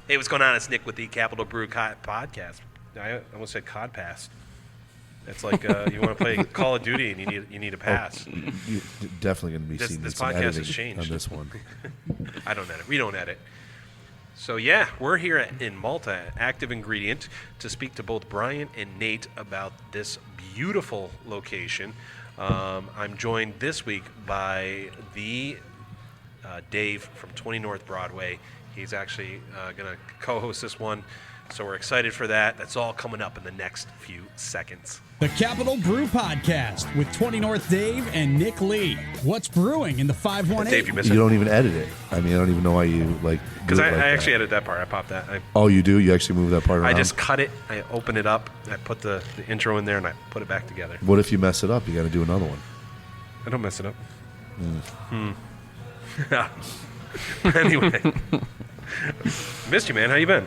Hey, what's going on? It's Nick with the Capital Brew podcast. I almost said Cod Pass. It's like you want to play Call of Duty and you need a pass. You're definitely going to be seeing this some podcast editing has changed on this one. I don't edit. We don't edit. So yeah, we're here in Malta, Active Ingredient, to speak to both Brian and Nate about this beautiful location. I'm joined this week by the Dave from 20 North Broadway. He's actually going to co-host this one, so we're excited for that. That's all coming up in the next few seconds. The Capital Brew Podcast with 20 North Dave and Nick Lee. What's brewing in the 518? Dave, you missed You it? don't even edit it. I mean, I don't even know why you like. Because I actually edited that part. I popped that. Oh, you do? You actually move that part around? I just cut it. I open it up. I put the intro in there, and I put it back together. What if you mess it up? You got to do another one. I don't mess it up. Anyway, missed you, man. How you been?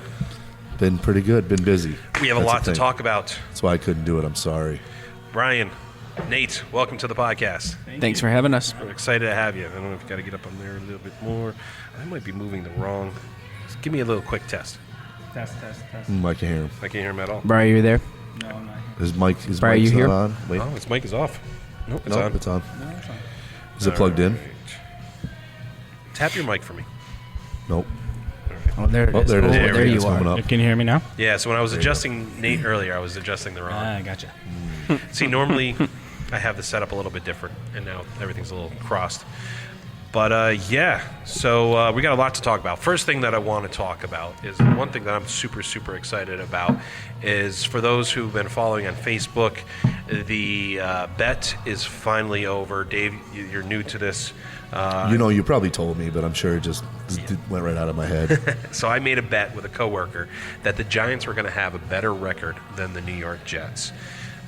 Been pretty good. Been busy. We have a That's lot the to thing. talk about. That's why I couldn't do it. I'm sorry. Brian, Nate, welcome to the podcast. Thanks for having us. We're excited to have you. I don't know if you got to get up on there a little bit more. I might be moving the wrong. Just give me a little quick test. Test. I can hear him. I can't hear him at all. Brian, you there? No, I'm not. His Brian, mic's you not here? on. Wait. Oh, his mic is off. Nope, it's No, on. it's on. No, it's fine. Is it plugged in? All right. Tap your mic for me. Nope. Oh, there it Oh, is. there it is. There there it you is. are. Coming up. Can you hear me now? Yeah, so when I was adjusting Nate earlier, I was adjusting the wrong. Gotcha. See, normally I have the setup a little bit different, and now everything's a little crossed. But yeah, so we got a lot to talk about. First thing that I want to talk about is one thing that I'm super, super excited about is for those who've been following on Facebook, the bet is finally over. Dave, you're new to this. You probably told me, but I'm sure it just went right out of my head. So I made a bet with a coworker that the Giants were going to have a better record than the New York Jets.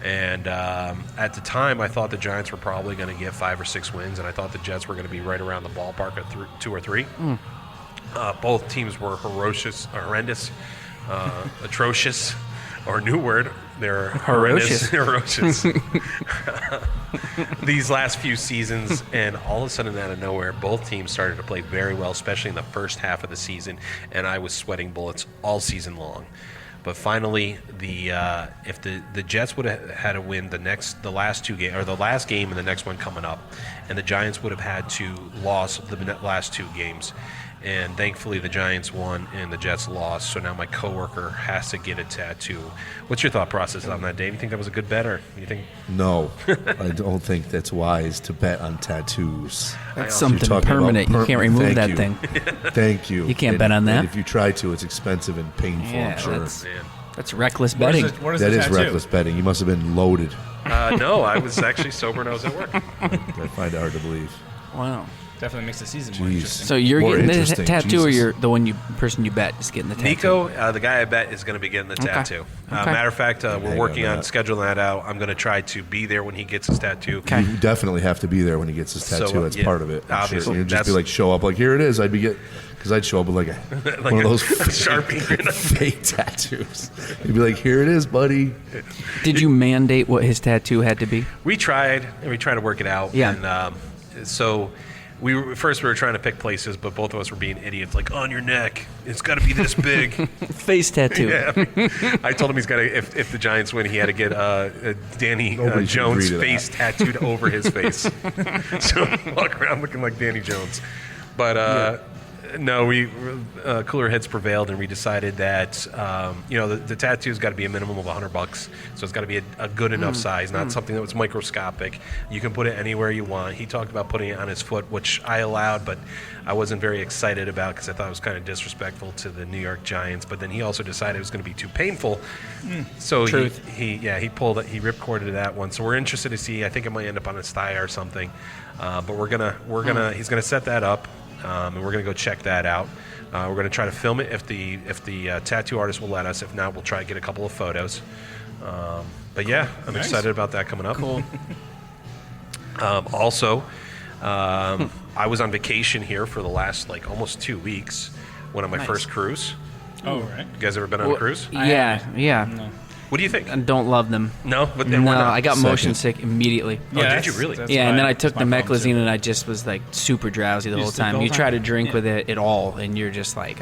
And at the time, I thought the Giants were probably going to get 5 or 6 wins, and I thought the Jets were going to be right around the ballpark at 2 or 3. Both teams were horrendous, atrocious, or new word. They're horrendous. Ferocious. These last few seasons, and all of a sudden out of nowhere, both teams started to play very well, especially in the first half of the season, and I was sweating bullets all season long. But finally, if the Jets would have had to win the last 2 games, or the last game and the next one coming up, and the Giants would have had to lose the last 2 games, and thankfully the Giants won and the Jets lost. So now my coworker has to get a tattoo. What's your thought process on that, Dave? You think that was a good bet, or you think? No, I don't think that's wise to bet on tattoos. That's You're something talking permanent. about You can't remove Thank that you. thing. Thank you. You can't bet on that. And if you try to, it's expensive and painful, Yeah, I'm sure. that's reckless betting. What is That the is tattoo? reckless betting. You must have been loaded. No, I was actually sober and I was at work. I find it hard to believe. Wow. Definitely makes the season more Jeez. interesting. So you're More getting the interesting, tattoo, or Jesus. you're the person you bet is getting the tattoo? Nico, the guy I bet, is going to be getting the tattoo. Okay. Matter of fact, we're Hang working on on that. scheduling that out. I'm going to try to be there when he gets his tattoo. Okay. You definitely have to be there when he gets his tattoo. So, That's yeah, part of it. I'm obviously. sure. You'd just be That's- like, show up like, here it is. Because I'd show up with like one of those Sharpie. fake tattoos. You'd be like, here it is, buddy. Did you mandate what his tattoo had to be? We tried to work it out. Yeah. And so we were trying to pick places, but both of us were being idiots. Like, on your neck, it's got to be this big. Face tattoo. Yeah. I told him he's got to. If the Giants win, he had to get Danny Nobody should Jones' agree to face tattooed over his face. So walk around looking like Danny Jones. But no, we cooler heads prevailed, and we decided that the tattoo's got to be a minimum of $100, so it's got to be a good enough size, not something that was microscopic. You can put it anywhere you want. He talked about putting it on his foot, which I allowed, but I wasn't very excited about because I thought it was kind of disrespectful to the New York Giants. But then he also decided it was going to be too painful, so Truth. he ripcorded that one. So we're interested to see. I think it might end up on his thigh or something, but he's gonna set that up. And we're going to go check that out. We're going to try to film it if the tattoo artist will let us. If not, we'll try to get a couple of photos. But yeah, I'm excited about that coming up. Cool. Also, I was on vacation here for the last almost 2 weeks. Went on my first cruise. Oh, right. You guys ever been on a cruise? Yeah. No. What do you think? I don't love them. No, but No, then why not? I got motion Second. sick immediately. Oh, did you really? Yeah, and then I took the meclizine and I just was super drowsy the whole just took the time. whole You try to time? drink Yeah. with it at all, and you're just like,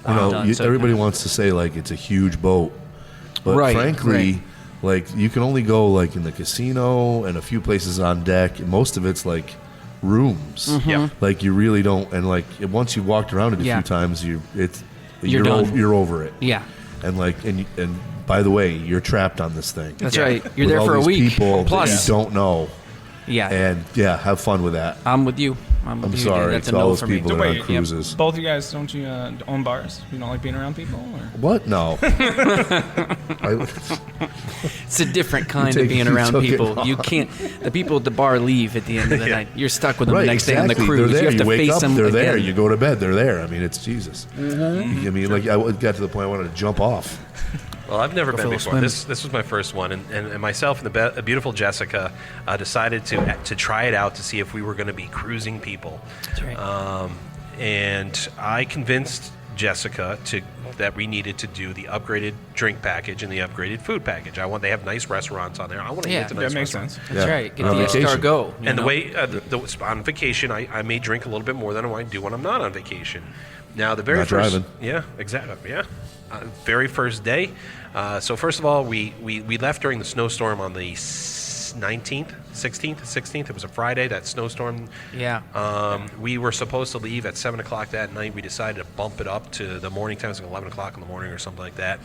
done, so everybody nice. wants to say like it's a huge boat, but Right, frankly, right. like you can only go like in the casino and a few places on deck. And most of it's like rooms. Mm-hmm. Yeah. Like you really don't. And like once you've walked around it a Yeah. few times, You're done. you're over it. Yeah. And like and by the way, you're trapped on this thing. That's Yeah. right. You're With there all for a these week. People Plus, that you don't know. yeah. And have fun with that. I'm with you. I'm with you, dude. sorry That's a to all no those for me. people that are on cruises. both you guys, don't you own bars? You don't like being around people? Or? What? No. It's a different kind You of being took around it people. wrong. You can't. The people at the bar leave at the end of the night. You're stuck with them the next day on the exactly. cruise. They're there. You have to wake face up, them they're again. there. You go to bed, they're there. I mean, it's Jesus. Mm-hmm. I mean, like I got to the point I wanted to jump off. Well, I've never Go been for a before. swim. This was my first one, and myself and the beautiful Jessica decided to try it out to see if we were going to be cruising people. That's right. And I convinced Jessica that we needed to do the upgraded drink package and the upgraded food package. They have nice restaurants on there. I want to Yeah. get to That nice makes restaurants. sense. That's Yeah. right. Get On the vacation. escargot. you And the know? way on vacation, I may drink a little bit more than I do when I'm not on vacation. Now, the very Not first, driving. yeah, exactly, yeah, very first day. So first of all, we left during the snowstorm on the 19th, 16th. It was a Friday. That snowstorm. Yeah. We were supposed to leave at 7 o'clock that night. We decided to bump it up to the morning time. It was like 11 o'clock in the morning or something like that.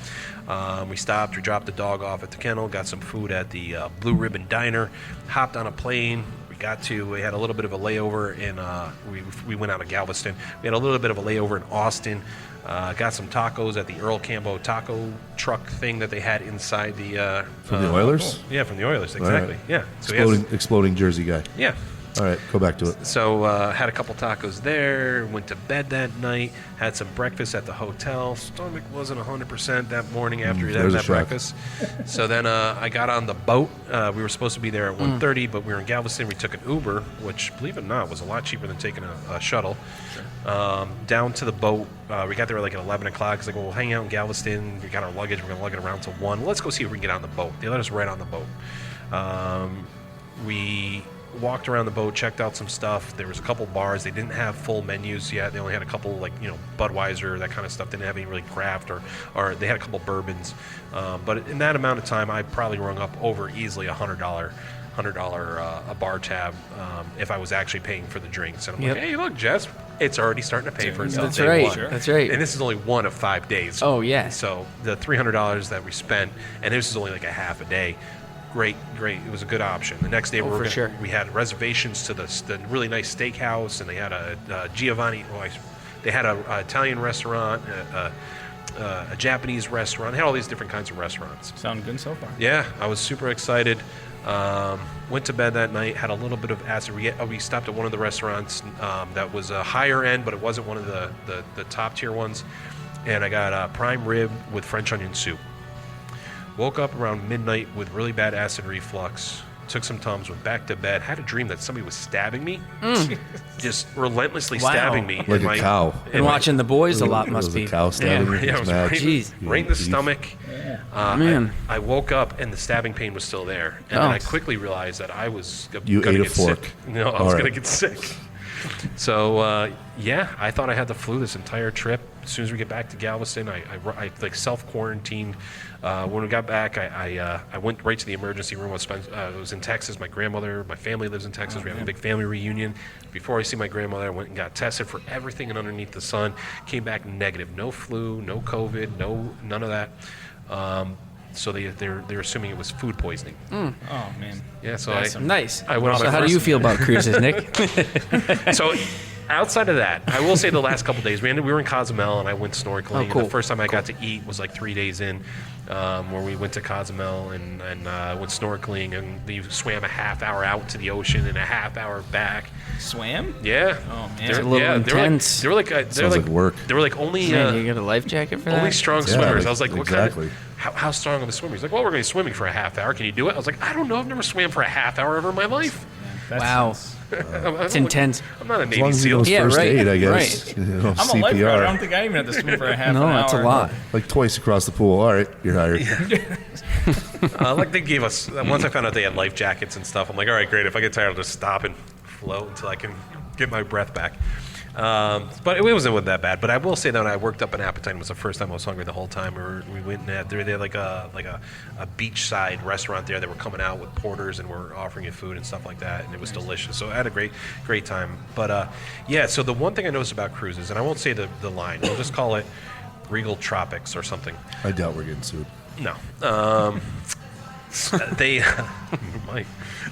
We stopped. We dropped the dog off at the kennel. Got some food at the Blue Ribbon Diner. Hopped on a plane. We had a little bit of a layover in. We went out of Galveston. We had a little bit of a layover in Austin. Got some tacos at the Earl Cambo taco truck thing that they had inside the. From the Oilers? Yeah, from the Oilers, exactly. Right. Yeah. So he has- Exploding Jersey guy. yeah. All right, go back to it. So had a couple tacos there. Went to bed that night. Had some breakfast at the hotel. Stomach wasn't 100% that morning after having there's a that shock. breakfast. So then I got on the boat. We were supposed to be there at 1:30, but we were in Galveston. We took an Uber, which, believe it or not, was a lot cheaper than taking a shuttle. Down to the boat. We got there at like at 11 o'clock. It's like, well, we'll hang out in Galveston. We got our luggage. We're going to lug it around till 1. Let's go see if we can get on the boat. They let us right on the boat. We walked around the boat, checked out some stuff. There was a couple bars. They didn't have full menus yet. They only had a couple, like, Budweiser, that kind of stuff. They didn't have any really craft, or they had a couple bourbons. But in that amount of time, I probably rung up over easily $100 a bar tab if I was actually paying for the drinks. And I'm Yep. like, hey, look, Jess, it's already starting to pay for itself. That's day right. one. Sure. That's right. And this is only one of 5 days. Oh, yeah. So the $300 that we spent, and this is only like a half a day. Great. It was a good option. The next day for sure. we had reservations to the really nice steakhouse, and they had a Giovanni. They had a Italian restaurant, a Japanese restaurant. They had all these different kinds of restaurants. Sound good so far. Yeah, I was super excited. Went to bed that night. Had a little bit of acid. We stopped at one of the restaurants that was a higher end, but it wasn't one of the top tier ones. And I got a prime rib with French onion soup. Woke up around midnight with really bad acid reflux. Took some Tums, went back to bed. Had a dream that somebody was stabbing me, just relentlessly Wow. stabbing me. Like a cow. And watching The Boys a lot It must was be. a cow stabbing you. Yeah, it It's was mad. right, Jeez. right in the Beef. stomach. Man. I woke up and the stabbing pain was still there, and Oh. then I quickly realized that I was You gonna ate a get fork. sick. No, I All was right. gonna get sick. So I thought I had the flu this entire trip. As soon as we get back to Galveston, I like self-quarantined. When we got back, I went right to the emergency room. I was in Texas. My family lives in Texas. We have a big family reunion. Before I see my grandmother, I went and got tested for everything and underneath the sun. Came back negative. No flu, no COVID, none of that. So they're assuming it was food poisoning. Oh man. Yeah, so That's Nice. I went on So my how do first- you feel about cruises, Nick? So outside of that, I will say the last couple days, we were in Cozumel and I went snorkeling. Oh, cool. And the first time I got to eat was like 3 days in, where we went to Cozumel and went snorkeling, and we swam a half hour out to the ocean and a half hour back. Swam? Yeah. Oh, man. They're- It's a little yeah, intense. They were like Sounds like work. They were like only Man, you got a life jacket for that? only strong Yeah, swimmers. like- I was like, what exactly. kind of, how strong are the swimmers? He's like, well, we're going to be swimming for a half hour. Can you do it? I was like, I don't know. I've never swam for a half hour ever in my life. That's Wow. It's intense. I'm not a As Navy long as he SEAL. knows Yeah, first right, aid, I guess. right. You know, I'm a lifeguard. I don't CPR. think I even have to swim for a half No, an hour. that's a lot. Like twice across the pool. All right, you're hired. Like they gave us, once I found out they had life jackets and stuff, I'm like, all right, great. If I get tired, I'll just stop and float until I can get my breath back. But it wasn't that bad. But I will say that when I worked up an appetite, it was the first time I was hungry the whole time. We went and they had like a beachside restaurant there. They were coming out with porters and were offering you food and stuff like that, and it was delicious. So I had a great time. But yeah, so the one thing I noticed about cruises, and I won't say the line, we'll just call it Regal Tropics or something. I doubt we're getting sued. No.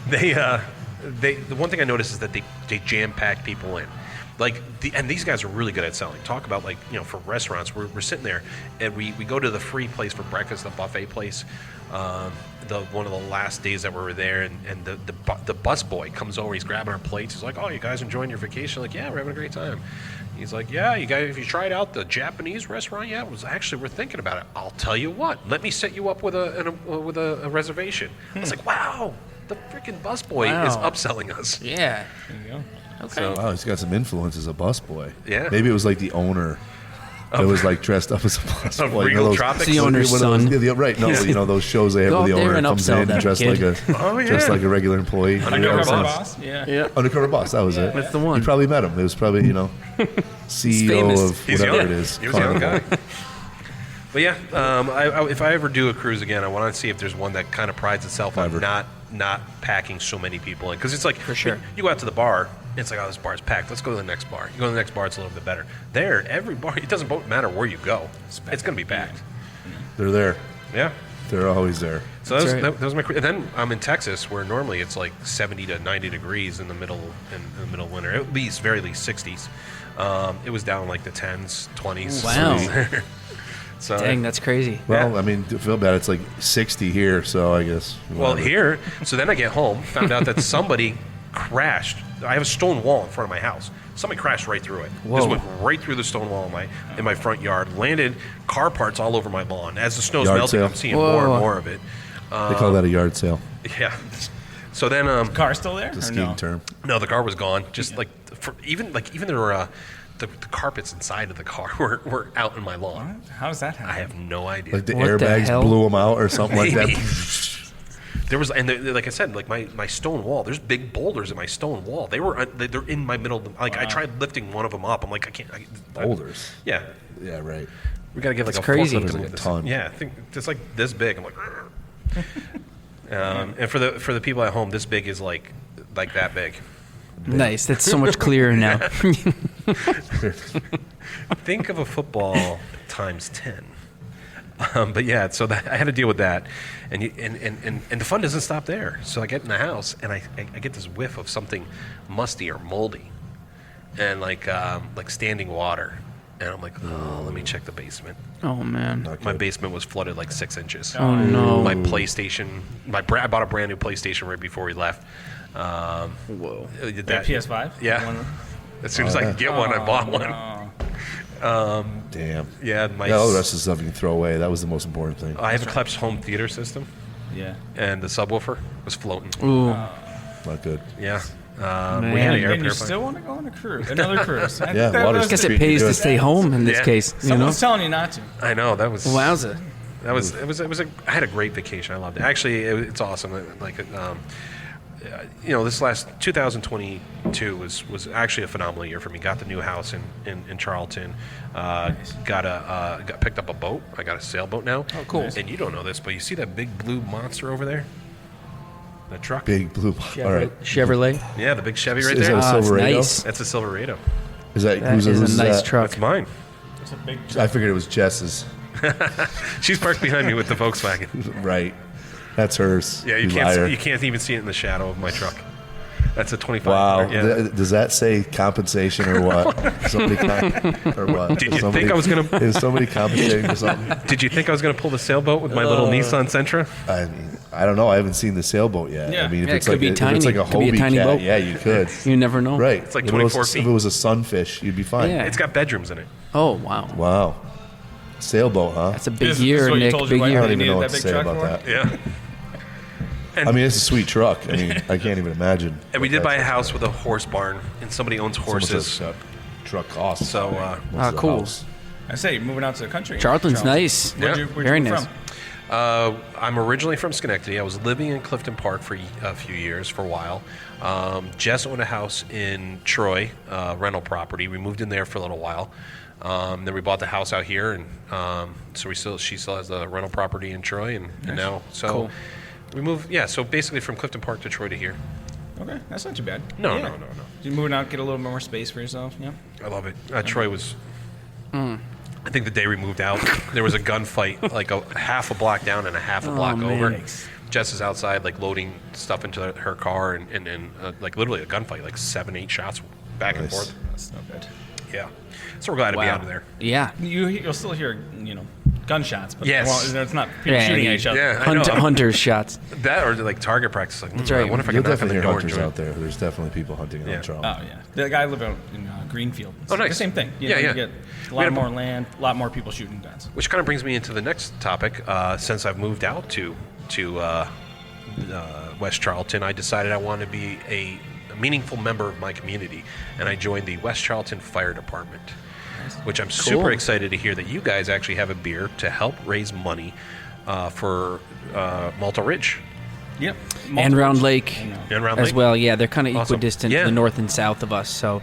The one thing I noticed is that they jam pack people in. And these guys are really good at selling. Talk about for restaurants, we're sitting there and we go to the free place for breakfast, the buffet place. One of the last days that we were there, and the bus boy comes over, he's grabbing our plates. He's like, "Oh, you guys enjoying your vacation?" Like, "Yeah, we're having a great time." He's like, "Yeah, you guys, if you tried out the Japanese restaurant yet?" We're thinking about it. I'll tell you what, let me set you up with a reservation. I was like, wow, the freaking bus boy is upselling us. Yeah. There you go. Okay. So, Wow, he's got some influence as a busboy. Yeah. Maybe it was like the owner that was like dressed up as a busboy. Of Regal Tropics? The owner's son. Right. No, those shows they have Go where the up there owner and comes upsell in that dressed kid. dressed like a regular employee. Undercover You know, boss. Yeah. Undercover boss. That was it. That's the one. You probably met him. It was probably CEO famous. of He's whatever young. it is. He was a young Carnival. guy. But yeah, if I ever do a cruise again, I want to see if there's one that kind of prides itself on not packing so many people in. Because it's like, For sure. you go out to the bar, it's like, oh, this bar's packed. Let's go to the next bar. You go to the next bar, it's a little bit better. There, every bar, it doesn't matter where you go. It's going to be packed. They're there. Yeah. They're always there. So That's right. that was my cruise. And then I'm in Texas, where normally it's like 70 to 90 degrees in the middle of winter. At least, very least 60s. It was down like the 10s, 20s. Wow. So, Dang, that's crazy. Well, Yeah. I mean, to feel bad, it's like 60 here, so I guess. Well, whatever. here, so then I get home, found out that somebody crashed. I have a stone wall in front of my house. Somebody crashed right through it. Whoa. Just went right through the stone wall in my front yard, landed car parts all over my lawn. As the snow's Yard melting, sale. I'm seeing Whoa. more and more of it. They call that a yard sale. Yeah. So then, Car still there? The or skiing no? term. no, the car was gone. Just even there were the carpets inside of the car were out in my lawn. What? How does that happen? I have no idea. Like the What the airbags hell? blew them out or something like Maybe. that. There was, and like I said, like my stone wall. There's big boulders in my stone wall. They're in my middle. I tried lifting one of them up. I'm like, I can't. Boulders. Yeah, Yeah, right. we got to get like That's a crazy. forklift to Like move a this. ton. Yeah, I think it's like this big. I'm like, and for the people at home, this big is like that big. Nice. That's so much clearer now. Think of a football times 10. But yeah, so I had to deal with that, and the fun doesn't stop there. So I get in the house and I get this whiff of something musty or moldy, and like standing water, and I'm like, oh, let me check the basement. Oh, man. My basement was flooded like 6 inches. Oh, no. My PlayStation, I bought a brand new PlayStation right before we left. Whoa. That, PS5? Yeah. One- As soon as I could get one, I bought one. no. Damn. Yeah, All the rest of the stuff you can throw away. That was the most important thing. I have a Kleps home theater system, Yeah. and the subwoofer was floating. Ooh. Not good. Yeah. We Man. had an air And you purifier. still want to go on a cruise? Another cruise? I Yeah, think water's I guess Treat it you pays to good. stay home in this Yeah. case. You know? Someone's telling you not to. I know that was Wowza. that was it was I had a great vacation. I loved it. Actually, it's awesome. This last 2022 was actually a phenomenal year for me. Got the new house in Charlton. Got picked up a boat. I got a sailboat now. Oh, cool. And you don't know this, but you see that big blue monster over there? That truck? Big blue. All right. Chevrolet. Yeah, the big Chevy right Is there. that a it's Silverado? nice. That's a Silverado. Is that That who's is a nice that? truck. That's mine. It's a big I figured it was Jess's. She's parked behind me with the Volkswagen. Right. That's hers. Yeah, you liar. can't even see it in the shadow of my truck. That's a 25. Wow. Yeah. Does that say compensation or what? Or what? Did you think I was gonna- Is somebody compensating for something? Did you think I was going to pull the sailboat with my little Nissan Sentra? I mean, I don't know. I haven't seen the sailboat yet. Yeah. I mean, if Yeah, it it's could like be if it's tiny. like a Could be a Hobie tiny cat, boat. yeah, you could. You never know. Right. It's like If it was- 24 feet. If it was a sunfish, you'd be fine. Yeah. It's got bedrooms in it. Oh, wow. Wow. Sailboat, huh? That's a big This is year, what you Nick. told Big your wife I year. don't you even needed know that what to big say truck about for? that. Yeah. I mean, it's a sweet truck. I mean, I can't even imagine. And we did buy a house with a horse barn, and somebody owns How much horses. that truck costs. So, Most Ah, of the cool. house. I say, moving out to the country. Charlton's nice. Yeah. Where'd Very you move nice. I'm originally from Schenectady. I was living in Clifton Park for a few years, for a while. Jess owned a house in Troy, rental property. We moved in there for a little while. Then we bought the house out here, and so she still has the rental property in Troy, and now Cool. we moved. Yeah, so basically from Clifton Park to Troy to here. Okay, that's not too bad. No. You're moving out, get a little more space for yourself. Yeah. I love it. Troy was. I think the day we moved out, there was a gunfight like a half a block down and a half a block over. man. Jess is outside, like loading stuff into her car, and like literally a gunfight, like 7-8 shots back and Nice. forth. That's no good. Yeah, so we're glad to be Wow. out of there. Yeah. You'll still hear gunshots, but Yes. it's not people shooting at each other. Yeah, I know. Hunter shots. That or like target practice. Like, That's I right. wonder if I You'll can knock on definitely the hear door and hunters join. out there. There's definitely people hunting Yeah. on Trump. Oh yeah, the guy lived out in Greenfield. It's Oh, nice. The same thing. You Yeah. get a We lot had a- more land, a lot more people shooting guns. Which kind of brings me into the next topic. Since I've moved out to West Charlton, I decided I wanted to be a meaningful member of my community, and I joined the West Charlton Fire Department, which I'm super excited to hear that you guys actually have a beer to help raise money for Malta Ridge Yep. And Round Lake and Round as Lake. well. Yeah, they're kind of Awesome. equidistant, Yeah. the north and south of us. So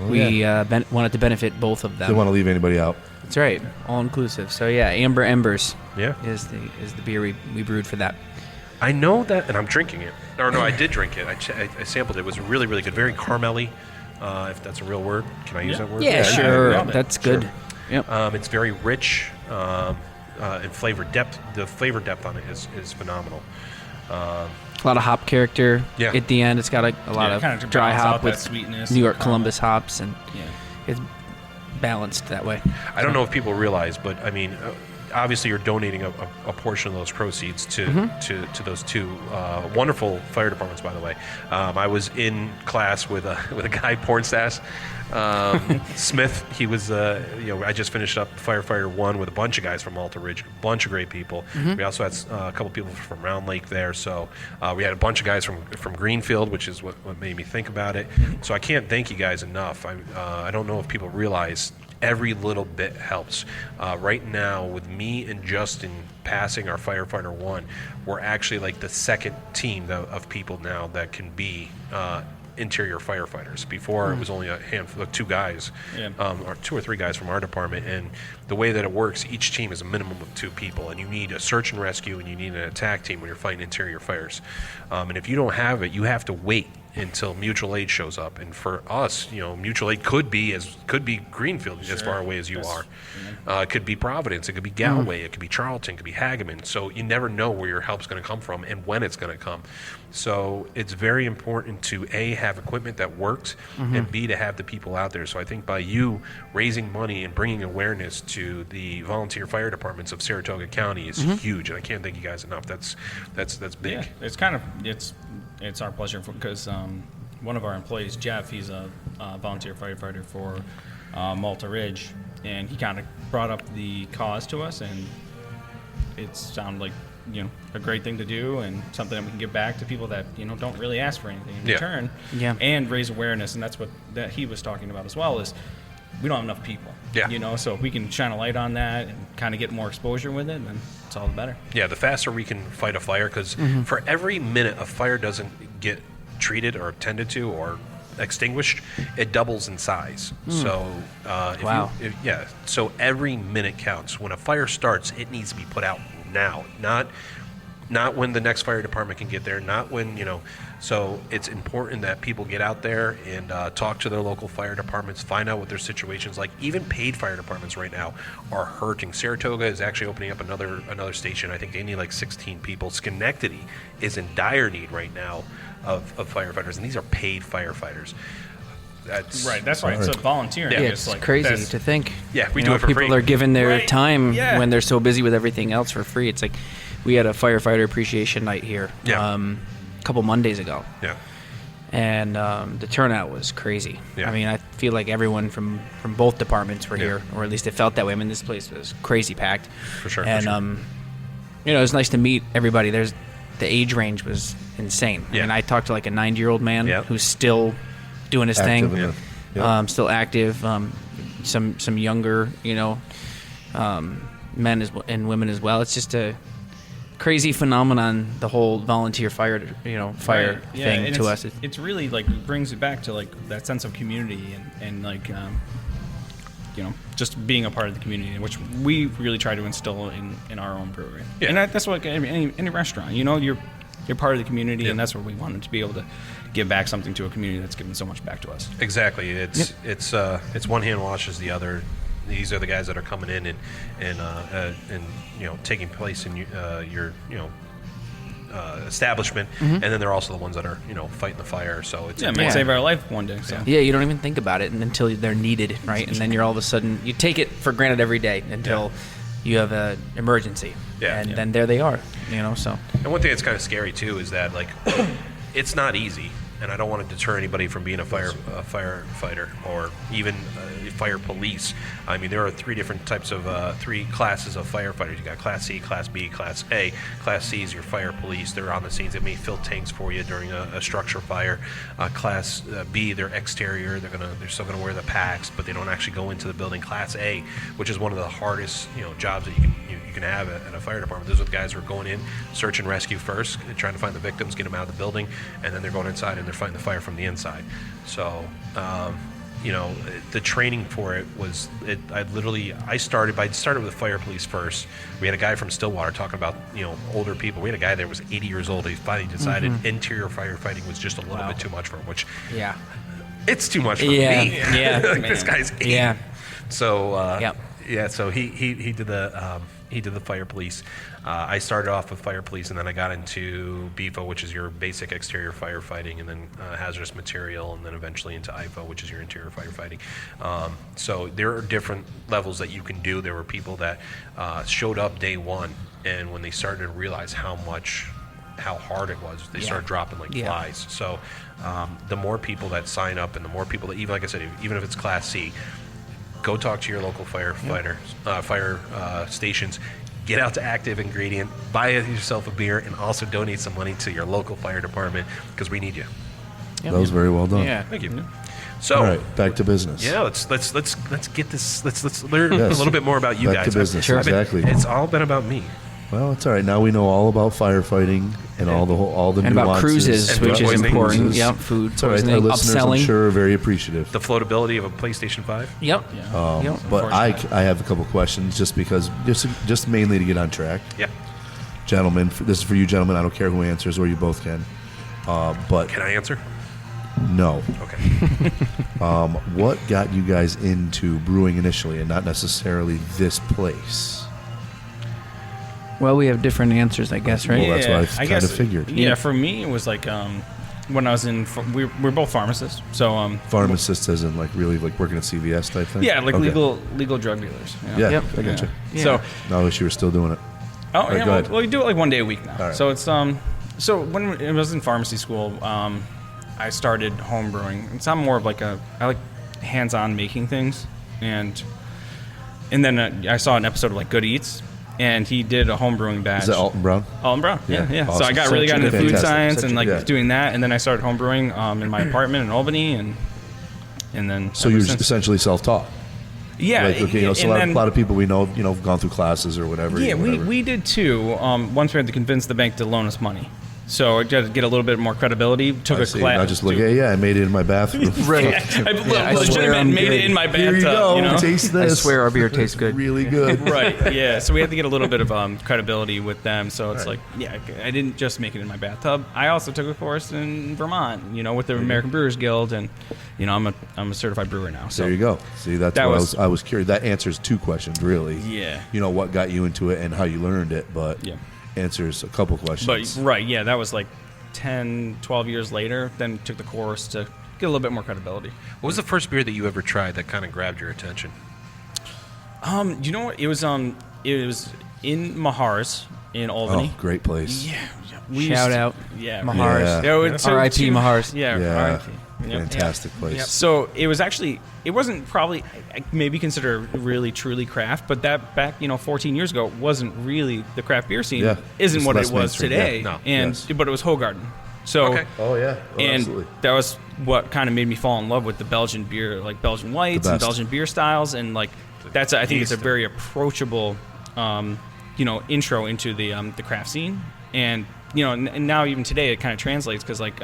we wanted to benefit both of them. They want to leave anybody out. That's right, all inclusive. So yeah, Amber Embers Yeah. is the beer we brewed for that. I know that, and I'm drinking it. Or no, I did drink it. I sampled it. It was really, really good. Very caramely, if that's a real word. Can I use that word? Yeah, Yeah, sure, nailed it. that's good. Yep. It's very rich in flavor depth. The flavor depth on it is phenomenal. A lot of hop character. Yeah. At the end, it's got a lot Yeah, kinda of to dry balance hop out that with sweetness New York and Columbus hops, and Yeah. it's balanced that way. I don't know if people realize, but I mean, obviously you're donating a portion of those proceeds to those two wonderful fire departments. By the way, I was in class with a guy, Pornstas Smith. He was, I just finished up Firefighter 1 with a bunch of guys from Malta Ridge, a bunch of great people. We also had a couple people from Round Lake there, so we had a bunch of guys from Greenfield, which is what made me think about it. So I can't thank you guys enough. I don't know if people realize every little bit helps. Right now, with me and Justin passing our Firefighter 1, we're actually like the second team of people now that can be interior firefighters. Before it was only a handful of 2 guys, or 2 or 3 guys from our department. And the way that it works, each team is a minimum of 2 people, and you need a search and rescue and you need an attack team when you're fighting interior fires. And if you don't have it, you have to wait until mutual aid shows up. And for us, mutual aid could be Greenfield, as far away as you are. It could be Providence, it could be Galway, it could be Charlton, it could be Hagaman. So you never know where your help's going to come from and when it's going to come. So it's very important to A, have equipment that works, and B, to have the people out there. So I think by you raising money and bringing awareness to the volunteer fire departments of Saratoga County is huge, and I can't thank you guys enough. That's big. Yeah, it's our pleasure because one of our employees, Jeff, he's a volunteer firefighter for Malta Ridge, and he kind of brought up the cause to us, and it sounded like a great thing to do and something that we can give back to people that don't really ask for anything in return, and raise awareness. And that's what that he was talking about as well, is we don't have enough people. So if we can shine a light on that and kind of get more exposure with it, then it's all the better. Yeah, the faster we can fight a fire, because for every minute a fire doesn't get treated or attended to or extinguished, it doubles in size. So Wow. So every minute counts. When a fire starts, it needs to be put out now, not when the next fire department can get there, not when so it's important that people get out there and talk to their local fire departments, find out what their situation's like. Even paid fire departments right now are hurting. Saratoga is actually opening up another station. I think they need like 16 people. Schenectady is in dire need right now of firefighters, and these are paid firefighters. That's Right, that's right. So volunteering. Yeah, It's like, crazy that's- to think. Yeah, we You do know, it for people free. are giving their Right, time yeah. when they're so busy with everything else for free. It's like we had a firefighter appreciation night here a couple Mondays ago. Yeah. And the turnout was crazy. Yeah. I mean, I feel like everyone from both departments were Yeah. here, or at least it felt that way. I mean, this place was crazy packed. For sure, And for sure. it was nice to meet everybody. The age range was insane. Yeah. I mean, I talked to like a 90-year-old man Yeah. who's still doing his Active thing. in the- Still active. Some younger, men and women as well. It's just crazy phenomenon, the whole volunteer fire Right. Yeah, thing and to it's, us. It's really like brings it back to like that sense of community and like just being a part of the community, which we really try to instill in our own brewery. Yeah. And that's what any restaurant, you're part of the community, Yeah. and that's what we wanted to be able to give back something to a community that's given so much back to us. Exactly. It's one hand washes the other. These are the guys that are coming in and taking place in your establishment, and then they're also the ones that are fighting the fire. So it's It might save our life one day. So. Yeah, you don't even think about it until they're needed, right? And then you're all of a sudden, you take it for granted every day until you have an emergency. Yeah. And Yeah. then there they are, so. And one thing that's kind of scary too is that like it's not easy, and I don't want to deter anybody from being a firefighter or even fire police. I mean, there are three classes of firefighters. You got Class C, Class B, Class A. Class C is your fire police. They're on the scenes. They may fill tanks for you during a structure fire. Class B, they're exterior. They're still gonna wear the packs, but they don't actually go into the building. Class A, which is one of the hardest jobs that you can have at a fire department. Those are the guys who are going in, search and rescue first, trying to find the victims, get them out of the building, and then they're going inside and they're fighting the fire from the inside. So, the training for it was, I started with the fire police first. We had a guy from Stillwater talking about, older people. We had a guy that was 80 years old. He finally decided interior firefighting was just a little bit too much for him, which Yeah. it's too much for me. Yeah. Like, this guy's 80. Yeah. So, Yep. so he did the fire police. I started off with fire police, and then I got into BFO, which is your basic exterior firefighting, and then hazardous material, and then eventually into IFO, which is your interior firefighting. So there are different levels that you can do. There were people that showed up day one, and when they started to realize how hard it was, they started dropping like flies. So the more people that sign up, and the more people that, even like I said, even if it's Class C, go talk to your local fire stations. Get out to Active Ingredient, buy yourself a beer, and also donate some money to your local fire department because we need you. That was very well done. Yeah. Thank you. So, All right, back to business. yeah, let's get this. Let's learn Yes. a little bit more about you Back guys. to business, Sure. exactly. It's all been about me. Well, it's all right. Now we know all about firefighting and all the And nuances. about cruises, And which food is poisoning. important. Cruises. Yep, food It's all right. Our poisoning, listeners, I'm upselling. sure, are very appreciative. The floatability of a PlayStation 5. Yep. Yep. But I have a couple questions just because, just mainly to get on track. Yeah. Gentlemen, this is for you gentlemen. I don't care who answers, or you both can. But Can I answer? no. Okay. What got you guys into brewing initially and not necessarily this place? Well, we have different answers, I guess, right? Well, that's what I kind of figured. Yeah, for me, it was like when I was we're both pharmacists, so Pharmacists as in like really like working at CVS type thing? yeah, like Okay. legal drug dealers. Yeah, Yep. I got you. Yeah. So No, I wish you were still doing it. oh right, yeah, go ahead. well, we do it like one day a week now. All right. So it's so when I was in pharmacy school, I started home brewing. It's I'm more of like I like hands-on making things, and then I saw an episode of like Good Eats, and he did a home brewing batch. Is that Alton Brown? Alton Brown, yeah. Yeah, So awesome. I got really got into food Fantastic. science Such and a- like yeah. doing that, and then I started home brewing in my apartment in Albany, and then So ever you're since- essentially self-taught. yeah, Like, okay, so and a lot of people we know, gone through classes or whatever. yeah, whatever. we did too. Once we had to convince the bank to loan us money, so I had to get a little bit more credibility. Took I a see. class. Not just like, yeah, I made it in my bathroom. Right. I I legitimately swear made I'm it good. in my Here bathtub. you go. You know? Taste I this. swear our beer tastes good. Really good. Right. Yeah. So we had to get a little bit of credibility with them. So it's like, yeah, I didn't just make it in my bathtub. I also took a course in Vermont, with the American Brewers Guild, and I'm a certified brewer now. So There you go. See, that's That why was- I was curious. That answers two questions, really. Yeah. What got you into it and how you learned it, but Yeah. answers a couple But questions. right, yeah, that was like 10, 12 years later. Then took the course to get a little bit more credibility. What was the first beer that you ever tried that kind of grabbed your attention? You know what? It was in Mahar's in Albany. Oh, great place. Yeah. Shout out. Yeah. Mahars. Yeah. it's R.I.P. Mahars. Yeah. Yeah. R.I.P. Yep. Fantastic place. So it was actually, it wasn't probably maybe considered really truly craft, but that back 14 years ago wasn't really the craft beer scene. Yeah. Isn't It's what less it was mainstream, today. yeah. No. And Yes. but it was Hoegaarden. So Okay. Oh, yeah. Oh, and absolutely. that was what kind of made me fall in love with the Belgian beer, like Belgian whites and best. Belgian beer styles, and like that's I think it's a Yeast. very approachable intro into the craft scene, and and now even today it kind of translates because like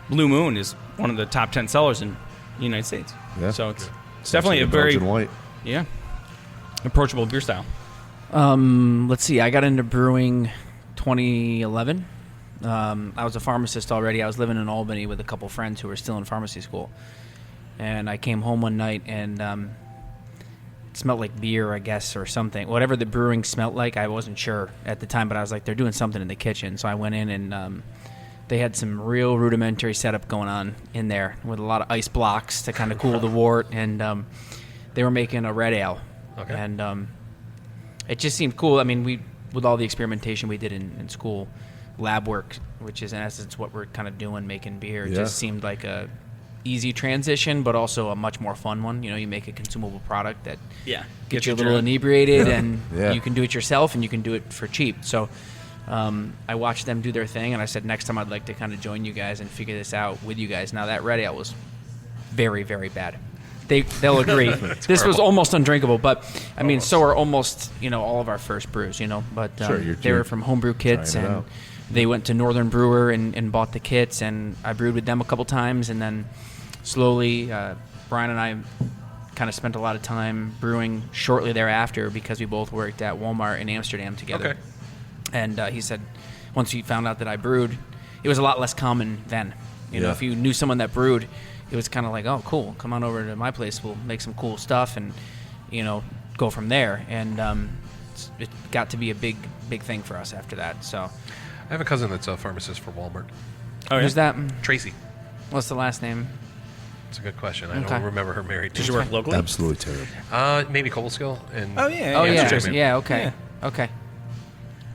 Blue Moon is one of the top 10 sellers in the United States. Yeah. So it's definitely a very Belgian white. approachable beer style. Let's see. I got into brewing 2011. I was a pharmacist already. I was living in Albany with a couple friends who were still in pharmacy school. And I came home one night and it smelled like beer, I guess, or something. Whatever the brewing smelled like, I wasn't sure at the time, but I was like, they're doing something in the kitchen. So I went in and they had some real rudimentary setup going on in there with a lot of ice blocks to kind of cool the wort. And they were making a red ale. Okay. And it just seemed cool. I mean, with all the experimentation we did in school, lab work, which is in essence what we're kind of doing, making beer, it just seemed like a easy transition, but also a much more fun one. You make a consumable product that gets you a little inebriated, and you can do it yourself, and you can do it for cheap. So I watched them do their thing, and I said, next time I'd like to kind of join you guys and figure this out with you guys. Now, that red ale was very, very bad. They'll agree. This was almost undrinkable, but I mean, so are almost all of our first brews. But they were from Homebrew Kits, and they went to Northern Brewer and bought the kits, and I brewed with them a couple times, and then slowly Brian and I kind of spent a lot of time brewing shortly thereafter because we both worked at Walmart in Amsterdam together. Okay. And he said once he found out that I brewed, it was a lot less common then. If you knew someone that brewed, it was kind of like, oh, cool, come on over to my place, we'll make some cool stuff and go from there. And it got to be a big thing for us after that. So I have a cousin that's a pharmacist for Walmart. Oh, yeah? who's that? Tracy. What's the last name? It's a good question. I Okay. don't remember her married Did name. you work locally? Absolutely terrible. Maybe Coalskill. And Oh yeah, Amsterdam. yeah. Okay, okay.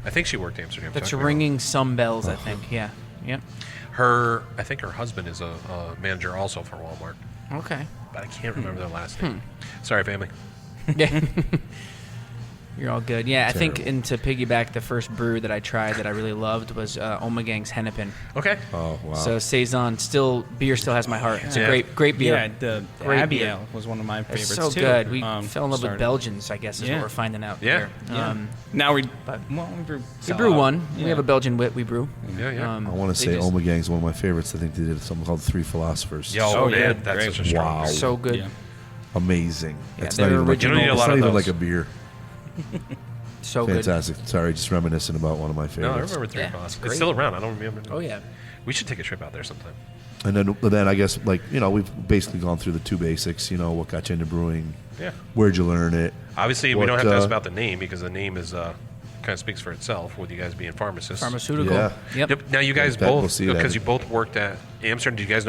I think she worked Amsterdam. That's Talk to me ringing some bells. I think. Yeah. Yep. I think her husband is a manager also for Walmart, Okay. but I can't remember their last name. Sorry, family. Yeah. You're all good. Yeah, I think, Terrible. and to piggyback, the first brew that I tried that I really loved was Omegang's Hennepin. Okay. Oh, wow. So Saison beer still has my heart. It's Yeah. a great beer. Yeah, the Great Abbey beer. Ale was one of my It's favorites so too. good. We fell in love with started- Belgians, I guess, is Yeah. what we're finding out Yeah. here. Yeah. Now we brew. We brew one. We have a Belgian wit we brew. Yeah, yeah. I want to they say just- Omega is one of my favorites. I think they did something called Three Philosophers. Yo, Oh, man, yeah, that's great. such a strong Wow. beer. So good. Yeah. Amazing. Yeah, It's they're not even, like, original. You don't need a it's lot not of even those. like a beer. So good. Fantastic. Sorry, just reminiscing about one of my No, I favorites. remember Three Yeah, Philosophers. it's It's great. still around. I don't remember. Oh yeah. We should take a trip out there sometime. And then I guess, like, we've basically gone through the two basics. What got you into brewing? Yeah. Where'd you learn it? Obviously, we What, don't have to ask about the name because the name is kind of speaks for itself. With you guys being pharmacists. Pharmaceutical. Yeah. Yep. Yep. Now you guys We'll both, see that. because you both worked at Amsterdam. Did you guys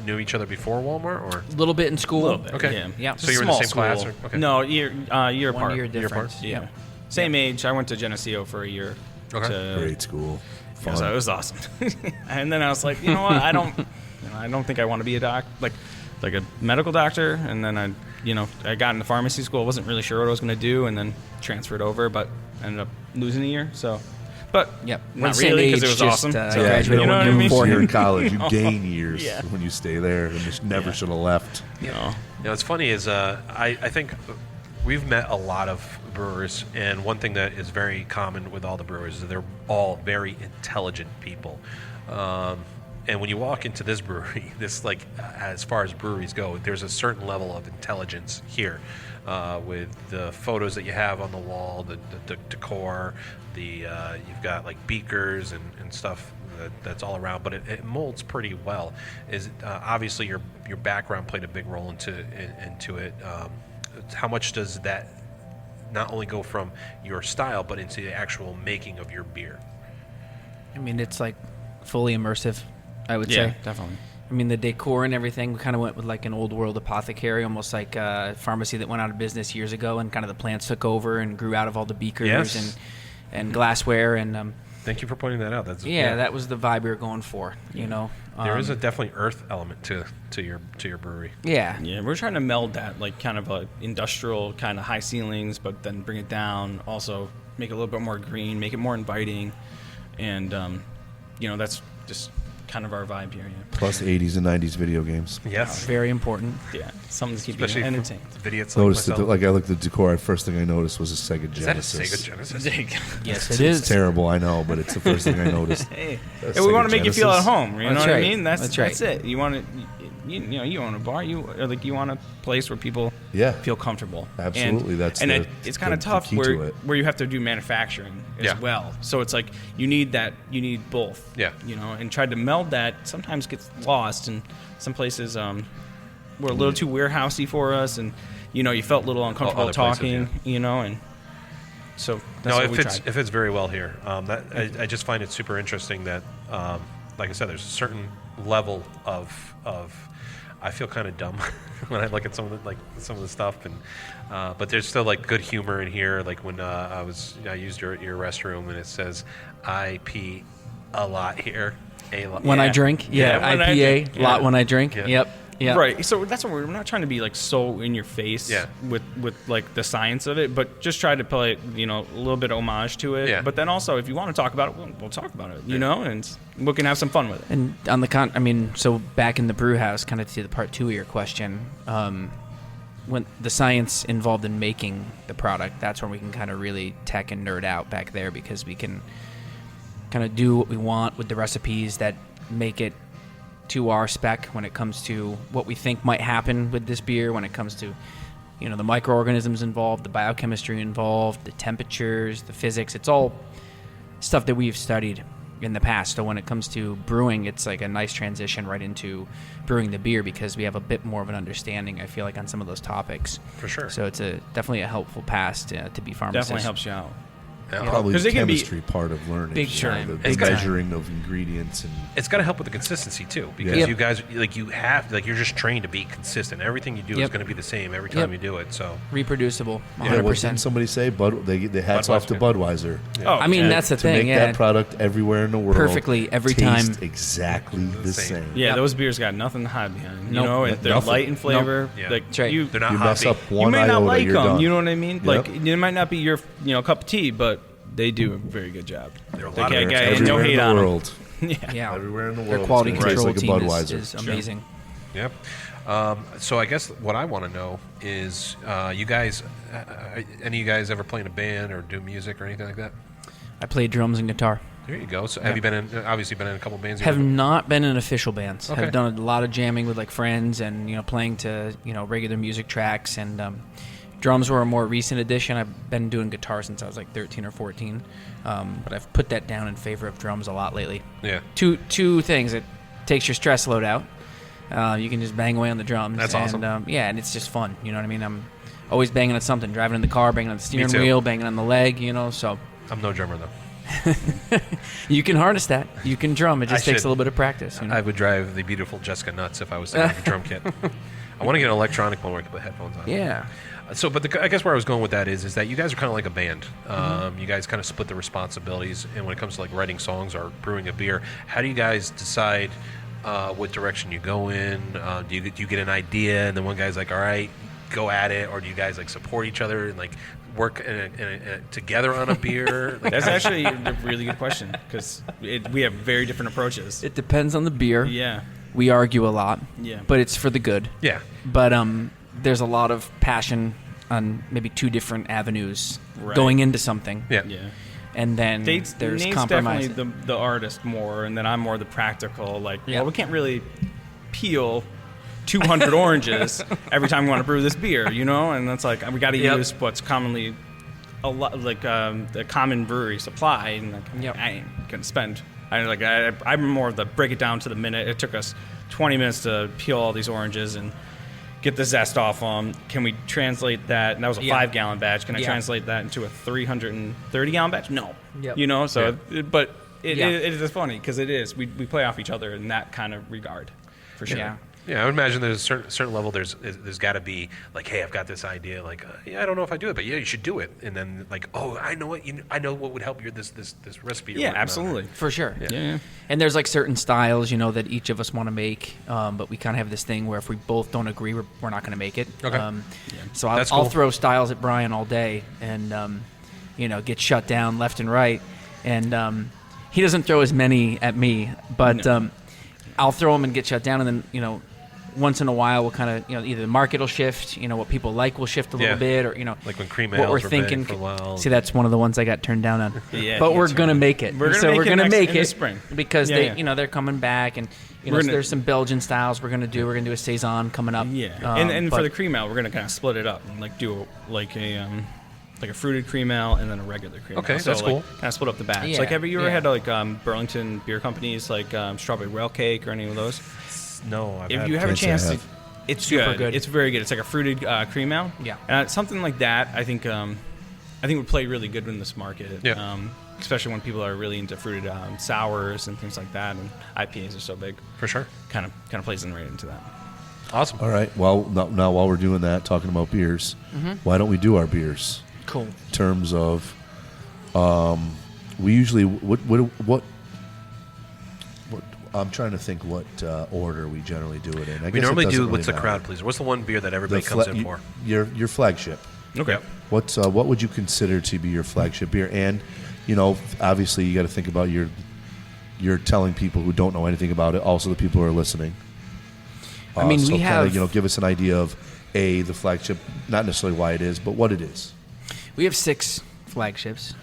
knew each other before Walmart, or? A little bit in school. A little bit. Okay. Yeah. Yeah. So you were in the same class, or? Okay. No, year One apart. year Year difference. apart? Yeah. Yep. Same age. I went to Geneseo for a year. Okay. To- Great school. Yeah, Fun. so it was awesome. And then I was like, you know what? I don't think I want to be a like a medical doctor. And then I got into pharmacy school. I wasn't really sure what I was going to do, and then transferred over, but ended up losing a year. So, but Yep. not Same really because it age, was just, awesome. I So, graduated you know one what I year mean? before You're in him. college. You gain years Yeah. when you stay there, and just never should have left. No. Now, what's funny is I think we've met a lot of brewers, and one thing that is very common with all the brewers is that they're all very intelligent people. And when you walk into this brewery, as far as breweries go, there's a certain level of intelligence here with the photos that you have on the wall, the decor, you've got like beakers and stuff that's all around, but it molds pretty well. Obviously your background played a big role into it. How much does that not only go from your style, but into the actual making of your beer? I mean, it's like fully immersive, I would Yeah, say. definitely. I mean, the decor and everything, we kind of went with like an old world apothecary, almost like a pharmacy that went out of business years ago, and kind of the plants took over and grew out of all the beakers Yes. and glassware. And Thank you for pointing that out. that was the vibe we were going for, There is a definitely earth element to your brewery. Yeah. Yeah, we're trying to meld that, like kind of a industrial kind of high ceilings, but then bring it down. Also, make it a little bit more green, make it more inviting, and that's just kind of our vibe here. Yeah. Plus 80s and 90s video games. Yes. Very important. Yeah, something to keep Especially you for entertained. idiots Noticed like it. myself. Like I looked at the decor. First thing I noticed was a Sega Is that a Genesis. Sega Genesis? Yes, It's it is. terrible, I know, but it's the first thing I noticed. Hey, A and we Sega want to make you feel at Genesis. home. You know That's what I right. mean? That's right. That's it. You want to, you own a bar. You want a place where people Yeah. feel comfortable. Absolutely, And, that's and the- it's kind of the tough key to it. where you have to do manufacturing as Yeah. well. So it's like you need that. You need both. Yeah. You know, and try to meld that sometimes gets lost, and some places were a little too warehousey for us, and you felt a little uncomfortable other places, talking. And so that's No, what it we fits. tried. It fits very well here. I just find it super interesting that, like I said, there's a certain level of I feel kind of dumb when I look at some of the stuff, and but there's still like good humor in here. Like when I used your restroom, and it says I pee a lot here. A lot. When I Yeah. drink, Yeah, when I IPA, drink, lot yeah. when I drink. Yeah. Yep. Yeah. Right. So that's what we're not trying to be like so in your face Yeah. with like the science of it, but just try to play, a little bit of homage to it. Yeah. But then also, if you want to talk about it, we'll talk about it, and we can have some fun with it. And on the so back in the brew house, kind of to the part 2 of your question, when the science involved in making the product, that's where we can kind of really tech and nerd out back there, because we can kind of do what we want with the recipes that make it to our spec when it comes to what we think might happen with this beer, when it comes to the microorganisms involved, the biochemistry involved, the temperatures, the physics. It's all stuff that we've studied in the past. So when it comes to brewing, it's like a nice transition right into brewing the beer, because we have a bit more of an understanding, I feel like, on some of those topics. For sure. So it's definitely a helpful pass to be pharmacists. Definitely helps you out. Probably 'Cause the it can be- chemistry part of learning. Big you know, time. the Big time. measuring of ingredients and It's got to help with the consistency too, because Yeah. you guys you're just trained to be consistent. Everything you do is Yep. going to be the same every time Yep. you do it. So Reproducible, yeah, 100%. what did somebody say? They hats off to Budweiser. Budweiser Oh, I mean, yeah. that's the to thing, make yeah. that product everywhere in the world Perfectly every taste time. exactly the Same. same. Yeah, Yep. those beers got nothing to hide behind. Nope. And they're Nothing. light in flavor. Nope. Yeah. Like That's right. you, They're not You mess hoppy. up you one may iota, not like you're them. done. You know what I mean? Yep. Like it might not be your cup of tea, but they do a very good job. There are a They lot of can't beers get everywhere no hate in the on 'em. world. Yeah. Everywhere in the world. Their quality it's gonna control taste team like a Budweiser. is amazing. Yep. So I guess what I want to know is, you guys, any of you guys ever play in a band or do music or anything like that? I played drums and guitar. There you go. So have you obviously been in a couple bands? Have not been in official bands. Okay. Have done a lot of jamming with like friends and playing to regular music tracks, and drums were a more recent addition. I've been doing guitar since I was like 13 or 14, but I've put that down in favor of drums a lot lately. Yeah. Two things: it takes your stress load out. You can just bang away on the drums. That's and, awesome. and it's just fun. You know what I mean? I'm always banging on something, driving in the car, banging on the steering too. wheel, banging on the leg. So I'm no drummer though. you can harness that. You can drum. It just I takes should. a little bit of practice. I would drive the beautiful Jessica nuts if I was sitting with a drum kit. I want to get an electronic one where I can put headphones on. Yeah. So, but I guess where I was going with that is that you guys are kind of like a band. You guys kind of split the responsibilities, and when it comes to like writing songs or brewing a beer, how do you guys decide what direction you go in? Do you get an idea, and then one guy's like, "All right, go at it," or do you guys like support each other and like work together on a beer? Like, That's actually a really good question because we have very different approaches. It depends on the beer. Yeah. We argue a lot. Yeah. But it's for the good. yeah, But there's a lot of passion on maybe two different avenues Right. going into something. yeah, Yeah. And then Nate's compromise. definitely the artist more, and then I'm more the practical. Like, Yeah. well, we can't really peel 200 oranges every time we want to brew this beer, And that's like we got to Yep. use what's commonly a lot like the common brewery supply, and like Yep. I ain't gonna spend. I'm more of the break it down to the minute. It took us 20 minutes to peel all these oranges and get the zest off them. Can we translate that? And that was a Yeah. 5-gallon batch. Can I Yeah. translate that into a 330-gallon batch? No. Yep. But it Yeah. is funny because it is. We play off each other in that kind of regard, for sure. Yeah. yeah. I would imagine there's a certain level. There's got to be like, hey, I've got this idea. Like, yeah, I don't know if I do it, but yeah, you should do it. And then like, oh, I know what I know what would help your this recipe. you're Yeah, working on. absolutely. For sure. Yeah. And there's like certain styles, that each of us want to make, but we kind of have this thing where if we both don't agree, we're not going to make it. Okay. So That's I'll cool. throw styles at Brian all day and, get shut down left and right. And he doesn't throw as many at me, but I'll throw them and get shut down, and then once in a while we'll kind of either the market will shift, what people like will shift a little bit, or like when cream what ales we're were thinking. big for a while. See, that's one of the ones I got turned down on. Yeah, but we're gonna make it. We're gonna make it in the spring because they're coming back, and there's some Belgian styles we're gonna do. We're gonna do a saison coming up. Yeah, and for the cream ale, we're gonna kind of split it up and like do a fruited cream ale and then a regular cream ale. Okay, that's cool. Kind of split up the batch. Yeah, Like, have you ever had like Burlington beer companies like Strawberry Rail Cake or any of those? No, If you have a Can't say chance I to, have. it's Super good. good. It's very good. It's like a fruited cream ale. Yeah. And something like that, I think would play really good in this market. Yeah. Especially when people are really into fruited sours and things like that, and IPAs are so big. for sure. Kind of plays in right into that. Awesome. All right. Well, now while we're doing that, talking about beers, why don't we do our beers? Cool. In terms of, we usually what I'm trying to think what order we generally do it in. I We guess normally it doesn't do really what's the matter. crowd pleaser. What's the one beer that everybody The comes in for? Your flagship. Okay. Yep. What would you consider to be your flagship beer? And obviously you got to think about you're telling people who don't know anything about it, also the people who are listening. I mean, so we kinda, have give us an idea of the flagship, not necessarily why it is, but what it is. We have 6 flagships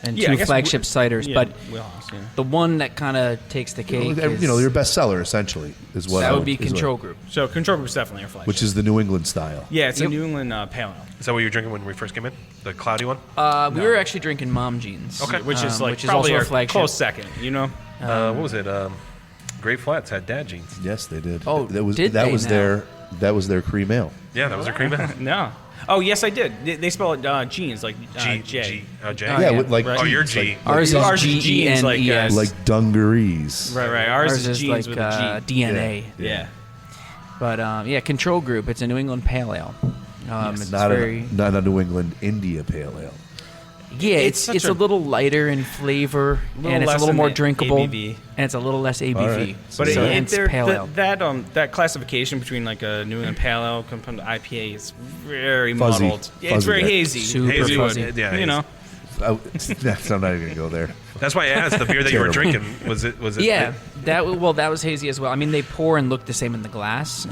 and Yeah, I 2 guess flagship ciders, Yeah, but wheelhouse, yeah. the one that kind of takes the cake is, Your bestseller essentially is what that would be is what- Control Group. So Control Group is definitely our flagship. which is the New England style. Yeah, it's a Yep. New England pale ale. Is that what you were drinking when we first came in? The cloudy one? We were actually drinking Mom Jeans. Okay. Which is like which is probably also a our flagship. close second, What was it? Great Flats had dad jeans. Yes, they did. Oh, that was did that they was now? their cream ale. Yeah, that was their cream ale. No. Oh, yes, I did. They spell it jeans, like G. J. J. Yeah, yeah. with like Right. Oh, your jeans, G. like, Ours Ours is is jeans, like, GNES. like dungarees. Right. Ours Ours is is jeans like with a G. DNA. Yeah. But Control Group. It's a New England Pale Ale. It's Not very not a New England India pale ale. It's it's such a a- little lighter in flavor, Little and it's a less little in more the drinkable, ABV. and it's a little less ABV. All right. But So it's pale ale. that classification between like a New England pale ale compared to IPA is very Fuzzy. muddled. Yeah, it's Fuzzy very bit. hazy. Super Hazy one. fuzzy. Yeah, You know. I'm not even gonna go there. That's why I asked the beer that you were Terrible. drinking. Was it? Yeah, that was hazy as well. I mean, they pour and look the same in the glass,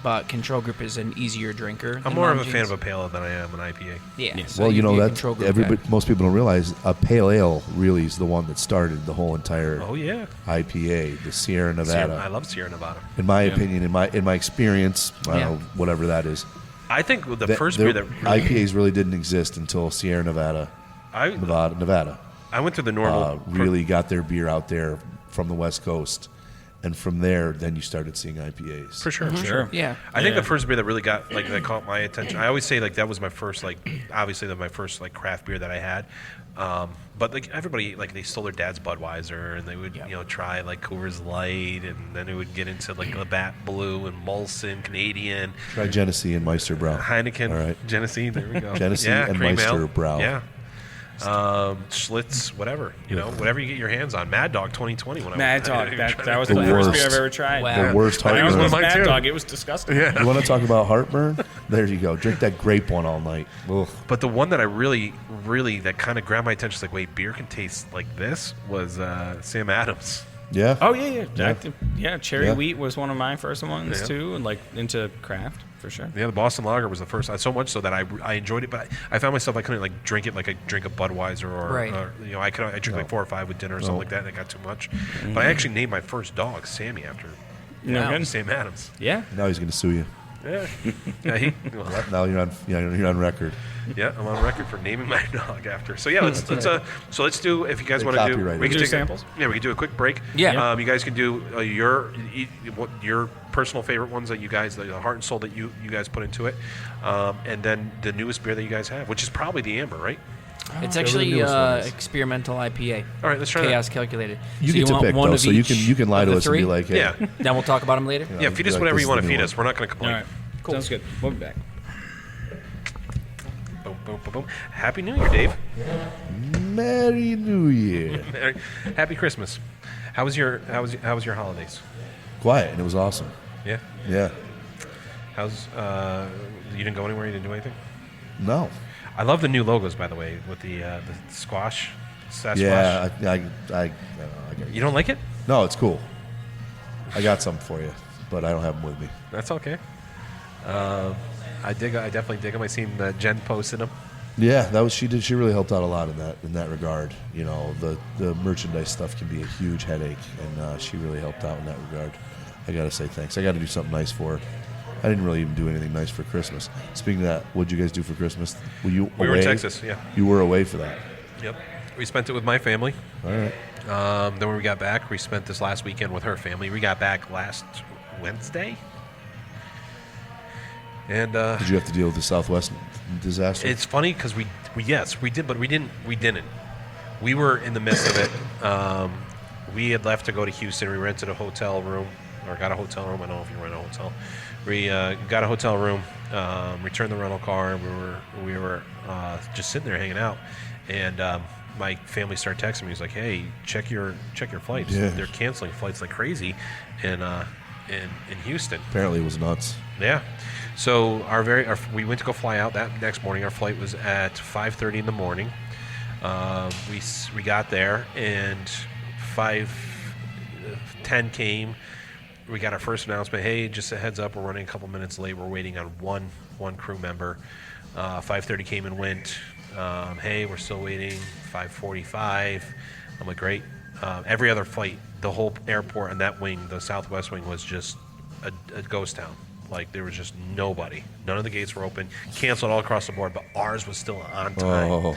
but Control Group is an easier drinker. I'm than more of Mom a fan Jeans. of a pale ale than I am an IPA. Yeah. Yes. So Well, you'd be a that Control Group everybody, guy. most people don't realize a pale ale really is the one that started the whole entire Oh yeah. IPA, the Sierra Nevada. I love Sierra Nevada. In my opinion, in my experience, I don't Yeah. know, whatever that is. I think the that- first there- beer that IPAs really didn't exist until Sierra Nevada. Nevada I went through the normal. really got their beer out there from the West Coast, and from there, then you started seeing IPAs. For sure. Sure. Yeah. I think Yeah. the first beer that really got that caught my attention. I always say that was my first obviously my first craft beer that I had. But everybody they stole their dad's Budweiser and they would try Coors Light and then it would get into Labatt Blue and Molson Canadian, Try Genesee and Meister Brau. Heineken, All right. Genesee. There we go. Genesee yeah, and cream Meister ale. Brau. Yeah. Schlitz, whatever whatever you get your hands on. Mad Dog 2020. Mad Dog. That was The the first worst. beer I've ever tried. Wow. The worst That was heartburn. one of mine, Mad too. Dog. It was disgusting. Yeah. You want to talk about heartburn? There you go. Drink that grape one all night. Ugh. But the one that I really that kind of grabbed my attention, wait, beer can taste like this, was Sam Adams. Yeah. Oh yeah. Yeah. Cherry Yeah. wheat was one of my first ones Yeah. too, and into craft for sure. Yeah, the Boston Lager was the first. So much so that I enjoyed it, but I found myself I couldn't drink it like I drink a Budweiser or, Right. I drink 4 or 5 with dinner or something like that. And it got too much. But I actually named my first dog Sammy after No good. Sam Adams. Yeah. Now he's going to sue you. Yeah, Now you're on record. yeah, I'm on record for naming my dog after. So yeah, let's do if you guys They want to do copyrighted we it. can Do take samples? Yeah, we can do a quick break. Yeah. You guys can do your personal favorite ones that you guys the heart and soul that you guys put into it, and then the newest beer that you guys have, which is probably the amber, right? It's the actually newest one is. experimental IPA. All right, let's try that. Chaos calculated. You So get to want pick one though, of so each you can lie of to the us and be three? like, hey, Yeah. Then we'll talk about them later. Yeah, feed us like, whatever this you is want the to feed new us. We're not going to All complain. right. Sounds good. We'll be back. Boom, boom, boom, boom. Happy New Year, Dave. Merry New Year. Happy Christmas. How was your holidays? Quiet, and it was awesome. Yeah. Yeah. How's you didn't go anywhere? You didn't do anything? No. I love the new logos, by the way, with the squash. Sasquatch. Yeah, I don't know, I get it. You don't like it? No, it's cool. I got some for you, but I don't have them with me. That's okay. I definitely dig them. I seen Jen posted them. Yeah, that was she did. She really helped out a lot in that regard. You know, the merchandise stuff can be a huge headache, and she really helped out in that regard. I got to say thanks. I got to do something nice for her. I didn't really even do anything nice for Christmas. Speaking of that, what did you guys do for Christmas? We were in Texas, yeah. You were away for that. Yep. We spent it with my family. All right. Then when we got back, we spent this last weekend with her family. We got back last Wednesday. And did you have to deal with the Southwest disaster? It's funny because we did, but we didn't. We were in the midst of it. We had left to go to Houston. We rented a hotel room, or got a hotel room. I don't know if you rent a hotel. We got a hotel room, returned the rental car. We were just sitting there hanging out, and my family started texting me. He's like, "Hey, check your flights. Yeah. They're canceling flights like crazy, in Houston." Apparently, it was nuts. Yeah. So we went to go fly out that next morning. Our flight was at 5:30 in the morning. We got there, and 5:10 came. We got our first announcement. Hey, just a heads up, we're running a couple minutes late. We're waiting on one crew member. 5:30 came and went. Hey, we're still waiting. 5:45. I'm like, great. Every other flight, the whole airport and that wing, the Southwest wing, was just a ghost town. Like, there was just nobody. None of the gates were open. Canceled all across the board, but ours was still on time. Oh.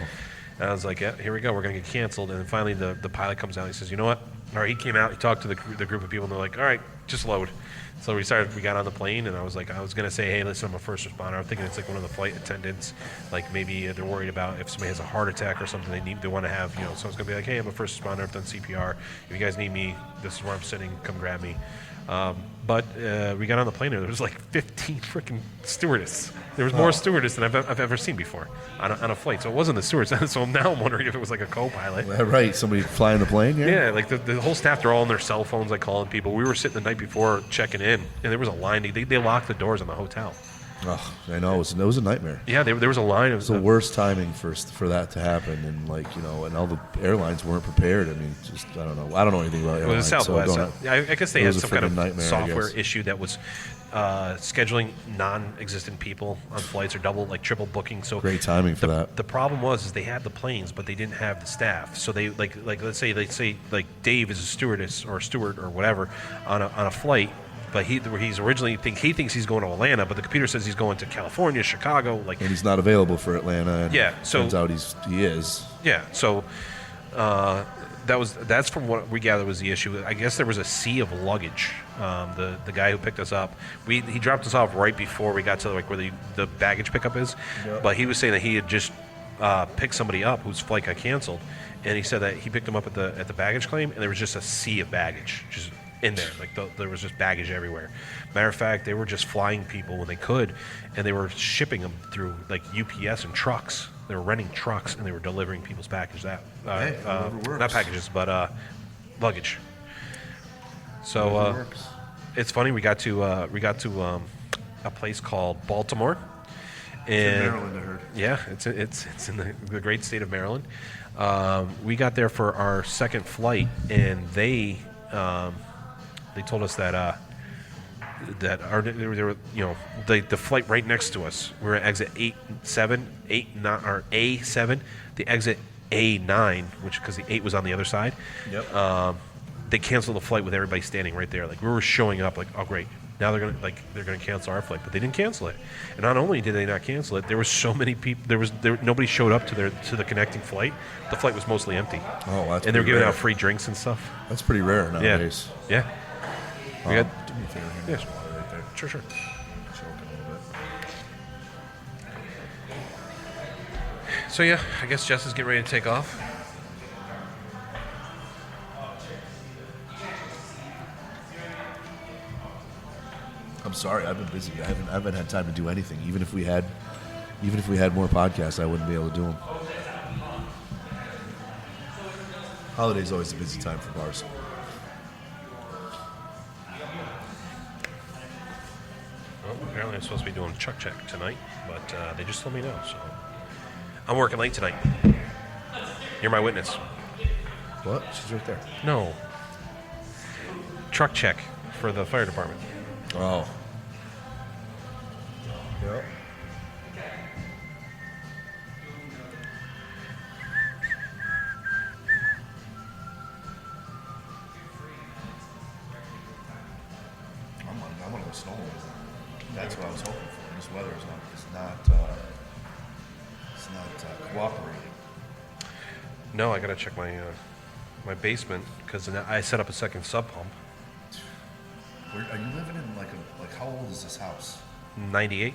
And I was like, yeah, here we go. We're going to get canceled. And then finally the pilot comes out and he says, you know what? Or he came out, he talked to the group of people, and they're like, all right, just load. So we got on the plane, and I was going to say, hey, listen, I'm a first responder. I'm thinking it's like one of the flight attendants. Like, maybe they're worried about if somebody has a heart attack or something, they want to have, so I was going to be like, hey, I'm a first responder. I've done CPR. If you guys need me, this is where I'm sitting. Come grab me. But we got on the plane, and there was like 15 freaking stewardess. There was more stewardess than I've ever seen before on a flight. So it wasn't the stewardess. So now I'm wondering if it was like a co-pilot. Right, somebody flying the plane. Yeah, like the whole staff, they're all on their cell phones, like calling people. We were sitting the night before checking in, and there was a line. They locked the doors on the hotel. Oh, I know. It was a nightmare. Yeah, there was a line. It was the worst timing for that to happen, and and all the airlines weren't prepared. I mean, just I don't know anything about airlines. It was Southwest. So I guess they had some kind of nightmare, software issue that was scheduling non-existent people on flights or triple booking. So great timing for that. The problem was they had the planes, but they didn't have the staff. So they like let's say like Dave is a stewardess or a steward or whatever on a flight. But he thinks he's going to Atlanta, but the computer says he's going to California, Chicago, and he's not available for Atlanta. And so turns out he is. Yeah, so that's from what we gathered was the issue. I guess there was a sea of luggage. The guy who picked us up, he dropped us off right before we got to where the baggage pickup is. Yep. But he was saying that he had just picked somebody up whose flight got canceled, and he said that he picked them up at the baggage claim, and there was just a sea of baggage just in there. There was just baggage everywhere. Matter of fact, they were just flying people when they could, and they were shipping them through UPS and trucks. They were renting trucks, and they were delivering people's package not packages, but luggage. So it's funny. We got to a place called Baltimore. And, it's in Maryland, I heard. Yeah, it's in the great state of Maryland. We got there for our second flight, and they told us that they were the flight right next to us. We were at exit A7, the exit A9, which because the 8 was on the other side. Yep. They canceled the flight with everybody standing right there. Like we were showing up, like, oh great, now they're gonna cancel our flight, but they didn't cancel it. And not only did they not cancel it, there was so many people. Nobody showed up to the connecting flight. The flight was mostly empty. Oh, that's and they were giving rare. out free drinks and stuff. That's pretty rare nowadays. Yeah. Do me a favor, Yeah. some water right there. Sure. Choking a little bit. So yeah, I guess Jess is getting ready to take off. I'm sorry, I've been busy. I haven't had time to do anything. Even if we had more podcasts, I wouldn't be able to do them. Holiday's always a busy time for bars. Well, apparently I'm supposed to be doing a truck check tonight, but they just told me no. So I'm working late tonight. You're my witness. What? She's right there. No. Truck check for the fire department. Oh. Yep. I'm gonna go snowmobiling. That's what I was hoping for. This weather is not cooperating. No, I gotta check my basement because I set up a second sub pump. Are you living in like how old is this house? 98.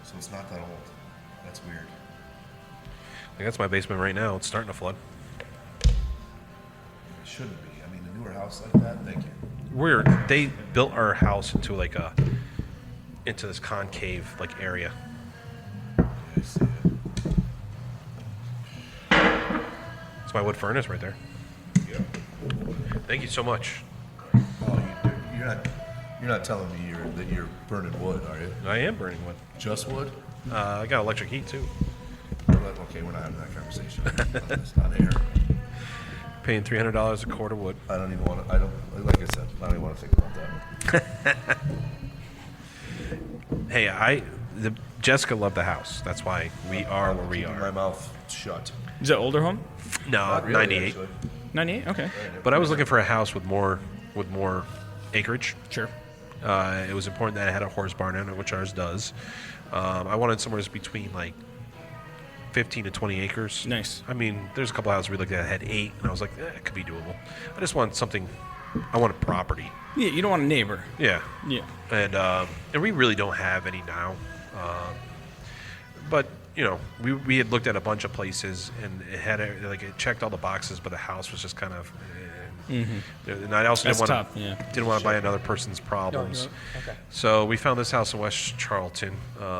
So it's not that old. That's weird. Like that's my basement right now. It's starting to flood. It shouldn't be. I mean, a newer house like that. Thank you. They built our house into into this concave like area. Yeah, I see it. It's my wood furnace right there. Yep. Thank you so much. Oh, you're not telling me that you're burning wood, are you? I am burning wood. Just wood? I got electric heat too. Okay, we're not having that conversation. It's not air. Paying $300 a cord of wood. I don't even want to. Like I said, I don't even want to think about that. Hey, Jessica loved the house. That's why we are where we Keeping my are. mouth shut. Is it older home? No, Not really, 98. actually. 98. Okay. But I was looking for a house with more acreage. Sure. It was important that it had a horse barn in it, which ours does. I wanted somewhere between like 15 to 20 acres. Nice. I mean, there's a couple houses we looked at that had 8, and I was like, it could be doable. I just want something. I want a property. Yeah, you don't want a neighbor. Yeah. Yeah. And we really don't have any now. But you know, we had looked at a bunch of places, and it had it checked all the boxes, but the house was just kind of. And I also That's didn't tough, didn't want to buy another person's problems. Okay. So we found this house in West Charlton,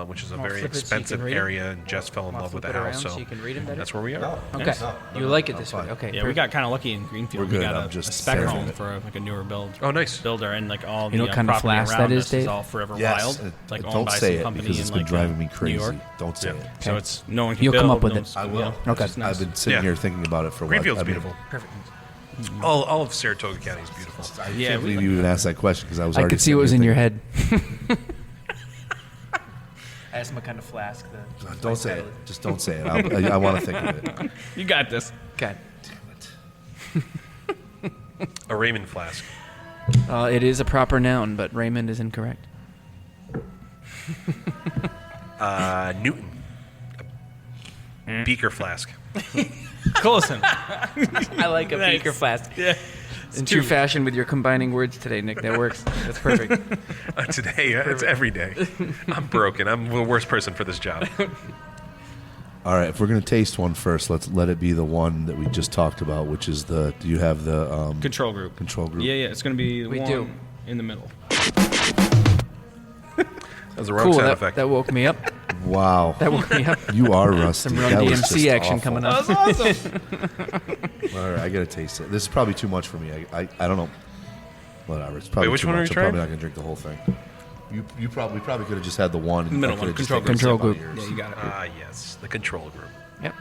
which is a I'll very flip it so you expensive can read it. area, and Jess fell in I'll love with the flip it house. around So so you can read 'em better? that's where we are. Okay. No, You like it I'm this way. fine. Okay. Yeah, we got kind of lucky in Greenfield. We're good. We got I'm a just spec staring home at it. for like a newer build. Oh, nice. Builder, and like all You know the what kind of property flask around that is, us Dave? all forever Yes. wild. Like owned Don't by say some it company because it's in been like driving me New crazy. York. Don't say Yeah. it. So it's no one can You'll build. come up with no it. one's- I will. yeah. Okay. It's just nice. I've been sitting Yeah. here thinking about it for Greenfield's like, beautiful. Perfect. All of Saratoga County is beautiful. I Yeah, can't we believe you even asked that question because I was. I already could see what was sitting in your here head. I asked him what kind of flask. thinking, Don't say it. Just don't say it. I want to think of it. You got this. God. A Raymond flask. It is a proper noun, but Raymond is incorrect. Newton. A beaker flask. Close enough. I like a Nice. beaker flask. Yeah. In true fashion with your combining words today, Nick. That works. That's perfect. Today, it's every day. I'm broken. I'm the worst person for this job. All right, if we're gonna taste one first, let's let it be the one that we just talked about, which is the. Do you have the Control group. control group? Yeah, yeah. It's going to be the We one do. in the middle. That was the wrong Cool. sound That, effect. that woke me up. Wow. That woke me up. You are rusty. Some Run That was DMC just action awful. coming up. awesome. All right, I gotta taste it. This is probably too much for me. I don't know. Whatever. It's probably Wait, which too one are much. you I'm probably trying? not gonna drink the whole thing. We probably could have just had the one. and Middle I one, could've just control taken a group. sip out of Control yours. Yeah, you got it. Yes, the control group. Yep.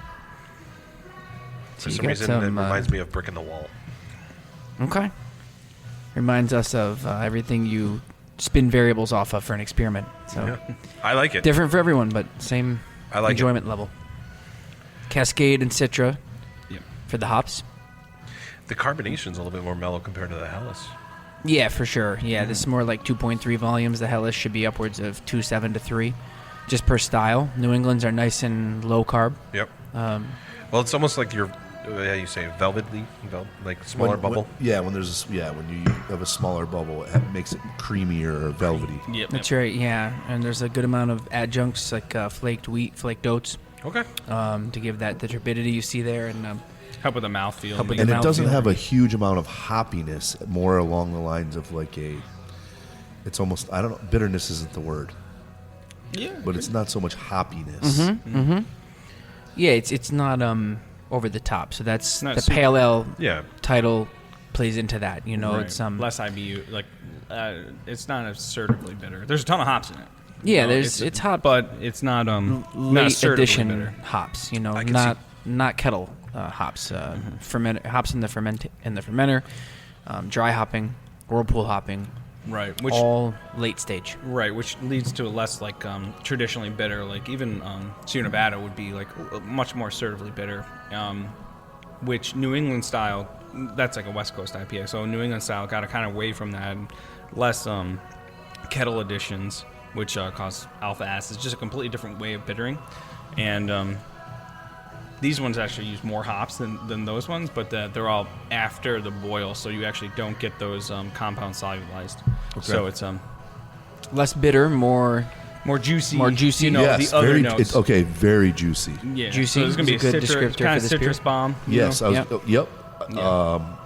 For So you some got reason, it some, reminds me of Brick in the Wall. Okay. Reminds us of everything you spin variables off of for an experiment. So Yeah. I like it. different for everyone, but same I like it. enjoyment level. Cascade and Citra Yep. for the hops. The carbonation's a little bit more mellow compared to the Hellas. Yeah, for sure. Yeah, this is more like 2.3 volumes. The Hellas should be upwards of 2.7 to 3, just per style. New England's are nice and low carb. Yep. Well, it's almost like your, how you say, velvetly, like smaller bubble. When there's when you have a smaller bubble, it makes it creamier or velvety. Yep. That's right, yeah. And there's a good amount of adjuncts like flaked wheat, flaked oats, Okay. to give that the turbidity you see there. And Help with the mouthfeel. Help with And the it doesn't mouthfeel. have a huge amount of hoppiness. More along the lines of like it's almost I don't know. Bitterness isn't the word, Yeah. but it's not so much hoppiness. yeah, it's not over the top. So that's Not the super- pale ale Yeah. title plays into that. You know, Right. it's less IBU. Like, it's not assertively bitter. There's a ton of hops in it. yeah, You know, it's hop, but it's not not late assertively edition bitter. hops. You know, I can not kettle hops. Ferment hops in the fermenter, dry hopping, whirlpool hopping, Right. Which all late stage. Right, which leads to a less like traditionally bitter. Like even Sierra Nevada would be like much more assertively bitter. Which New England style, that's like a West Coast IPA. So New England style got kind of away from that, and less kettle additions, which cause alpha acids. Just a completely different way of bittering, and these ones actually use more hops than those ones, but they're all after the boil, so you actually don't get those compounds solubilized. Okay. So it's less bitter, more juicy. More juicy. You know, yes, the other very, notes. very juicy. Yeah. Juicy So there's going to be is a good citrus, descriptor kind for of this citrus beer. bomb. Yes, know? Yep.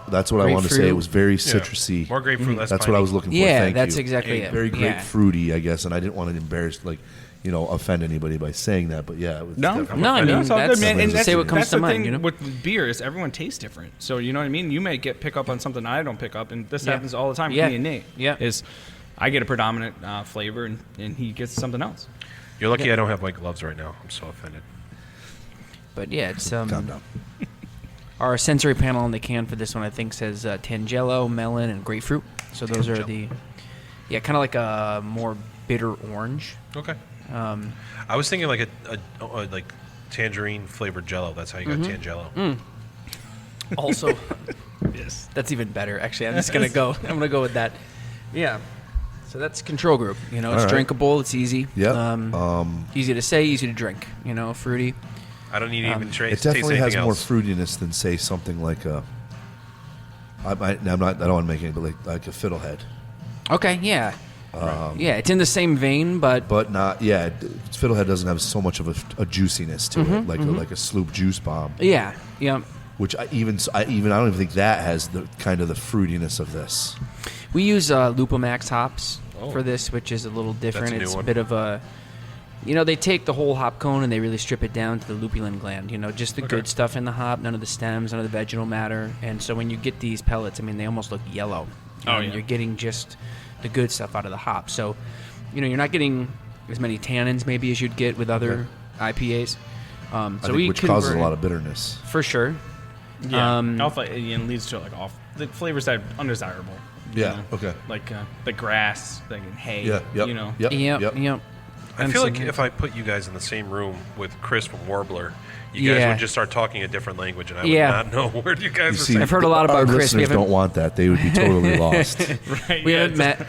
That's what I want to say. It was very citrusy. More grapefruit, less That's piney. what I was looking for. Yeah, Thank that's you. exactly it. Very Yeah. grapefruity, I guess, and I didn't want to embarrass, offend anybody by saying that. But yeah, it was definitely- No, I mean, it's all that's- good, man. And say what comes that's to the mind, thing you know? with beer is everyone tastes different. So you know what I mean. You may pick up on something I don't pick up, and this Yeah. happens all the time with Yeah. me and Nate. Yeah. Is I get a predominant flavor, and he gets something else. You're lucky I don't have my gloves right now. I'm so offended. But yeah, it's Calm down. our sensory panel on the can for this one, I think, says Tangelo, melon, and grapefruit. So those are kind of like a more bitter orange. Okay. I was thinking like a like tangerine flavored Jello. That's how you got Tangelo. Also, Yes. that's even better. Actually, I'm gonna go with that. Yeah. So that's control group. It's right. drinkable. It's easy. Yep. Easy to say, easy to drink. fruity. I don't need to even It definitely has more fruitiness than, say, something like a. I don't want to make it, but like a fiddlehead. Okay. Yeah. Yeah, it's in the same vein, but Not, yeah. Fiddlehead doesn't have so much of a juiciness to it, like a Sloop Juice Bomb. yeah. Which I don't even think that has the kind of the fruitiness of this. We use Lupomax hops for this, which is a little different. That's a new It's one. a bit of a, they take the whole hop cone and they really strip it down to the lupulin gland. Just the good stuff in the hop, none of the stems, none of the vegetal matter. And so when you get these pellets, they almost look yellow. Oh, yeah. You're getting just the good stuff out of the hop. So, you're not getting as many tannins maybe as you'd get with other IPAs. Which causes a lot of bitterness. For sure. Yeah. Alpha leads to the flavors that are undesirable. you Yeah, know? okay. Like the grass, like hay. Yeah, yep. You know. Yep. Yep. I feel like if I put you guys in the same room with Chris from Warbler, you guys Yeah. would just start talking a different language, and I would Yeah. not know where you guys You were see, saying. I've heard a lot our about Chris. We listeners haven't- don't want that. They would be totally lost. Right. We yeah, haven't it's- met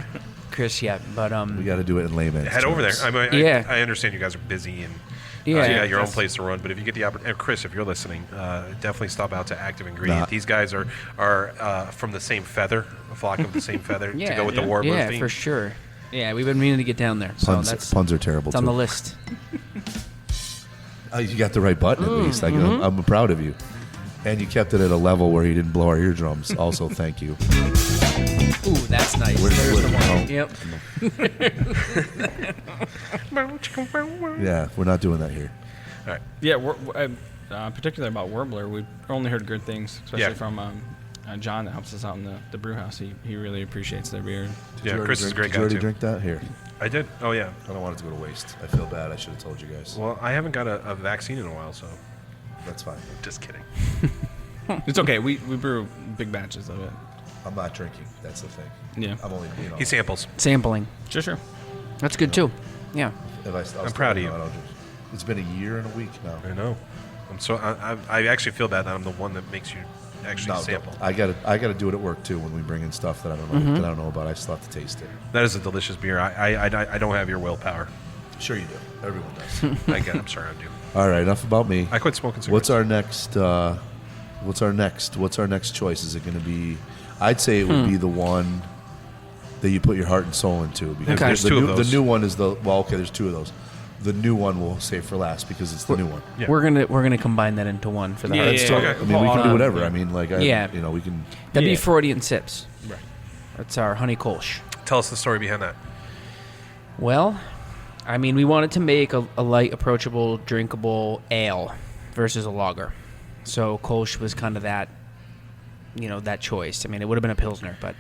Chris yet, but We got to do it in layman's Head over there. terms. I mean, Yeah. I understand you guys are busy and Yeah. you got your own That's- place to run. But if you get the opportunity, Chris, if you're listening, definitely stop out to Active Ingredient. Nah. These guys are from the same feather, a flock of the same feather, to Yeah. go with the Yeah. Warbler yeah, theme. for sure. Yeah, we've been meaning to get down there. So Puns are terrible, it's on too. the list. You got the right button, at least. I'm proud of you. And you kept it at a level where you didn't blow our eardrums. Also, thank you. Ooh, that's nice. Where's- There's the where's- one. Yep. Yeah, we're not doing that here. All right. Yeah, particularly about Warbler, we've only heard good things, especially Yeah. from John that helps us out in the brew house. He really appreciates their beer. Yeah, Chris is a great Did you guy already too. drink that? Here. I did. Oh yeah. I don't want it to go to waste. I feel bad. I should have told you guys. Well, I haven't got a vaccine in a while, so That's fine. just kidding. It's okay. We brew big batches of it. I'm not drinking. That's the thing. Yeah. I'm only, He samples. Sampling. Sure. That's good too. Yeah. I'm proud of you. It's been a year and a week now. I know. I actually feel bad that I'm the one that makes you actually No, sample. I gotta do it at work too when we bring in stuff that I don't know that I don't know about. I still have to taste it. That is a delicious beer. I don't have your willpower. Sure you do. Everyone does. I'm sorry, I do. All right, enough about me. I quit smoking cigarettes. What's our next? What's our next choice? Is it going to be? I'd say it would be the one that you put your heart and soul into. Because Okay. There's two of those. The new one is there's two of those. The new one we'll save for last because it's the new one. Yeah. We're gonna combine that into one for the Yeah, hard yeah, start. yeah. Okay. I mean, we can do whatever. Yeah. I mean, like, Yeah. we can. That'd be Yeah. Freudian sips. Right. That's our honey kolsch. Tell us the story behind that. Well, I mean, we wanted to make a light, approachable, drinkable ale versus a lager. So kolsch was kind of that, that choice. I mean, it would have been a pilsner, but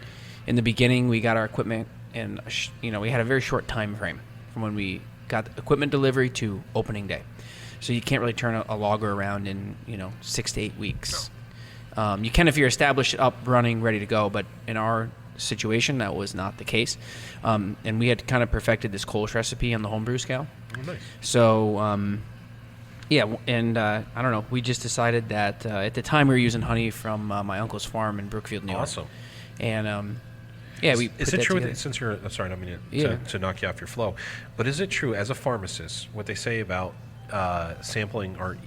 in the beginning, we got our equipment, and we had a very short time frame from when we got the equipment delivery to opening day. So you can't really turn a lager around in 6 to 8 weeks. You can if you're established, up, running, ready to go. But in our situation. That was not the case. And we had kind of perfected this Kolsch recipe on the homebrew scale. Oh, nice. So, I don't know. We just decided that at the time we were using honey from my uncle's farm in Brookfield, New York. Awesome. And we Is put it that true, together. since you're, I'm sorry, I don't mean Yeah. to knock you off your flow, but is it true, as a pharmacist, what they say about sampling or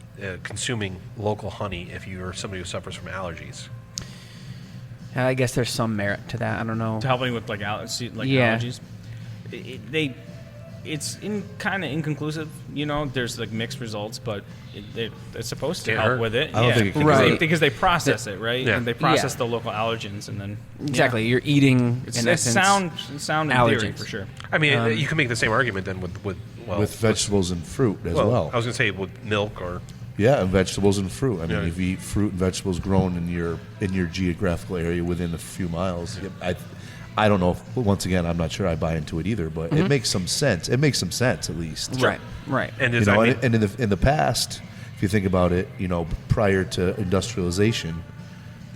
consuming local honey if you're somebody who suffers from allergies? I guess there's some merit to that. I don't know. To helping with like Yeah. allergies. It's kind of inconclusive. There's like mixed results, but it's supposed to Can't help hurt. with it. I don't think it can Right. Because they process it, right? Yeah. And they process Yeah. the local allergens, and then Exactly. You're eating, It's in essence, sound in theory allergens. for sure. I mean, you can make the same argument then with vegetables and fruit as well. I was going to say with milk or Yeah, and vegetables and fruit. I mean, Yeah. if you eat fruit and vegetables grown in your geographical area within a few miles, I don't know. Once again, I'm not sure I buy into it either, but it makes some sense. It makes some sense at least. Right. and You is know, I mean, and in the past, if you think about it, prior to industrialization,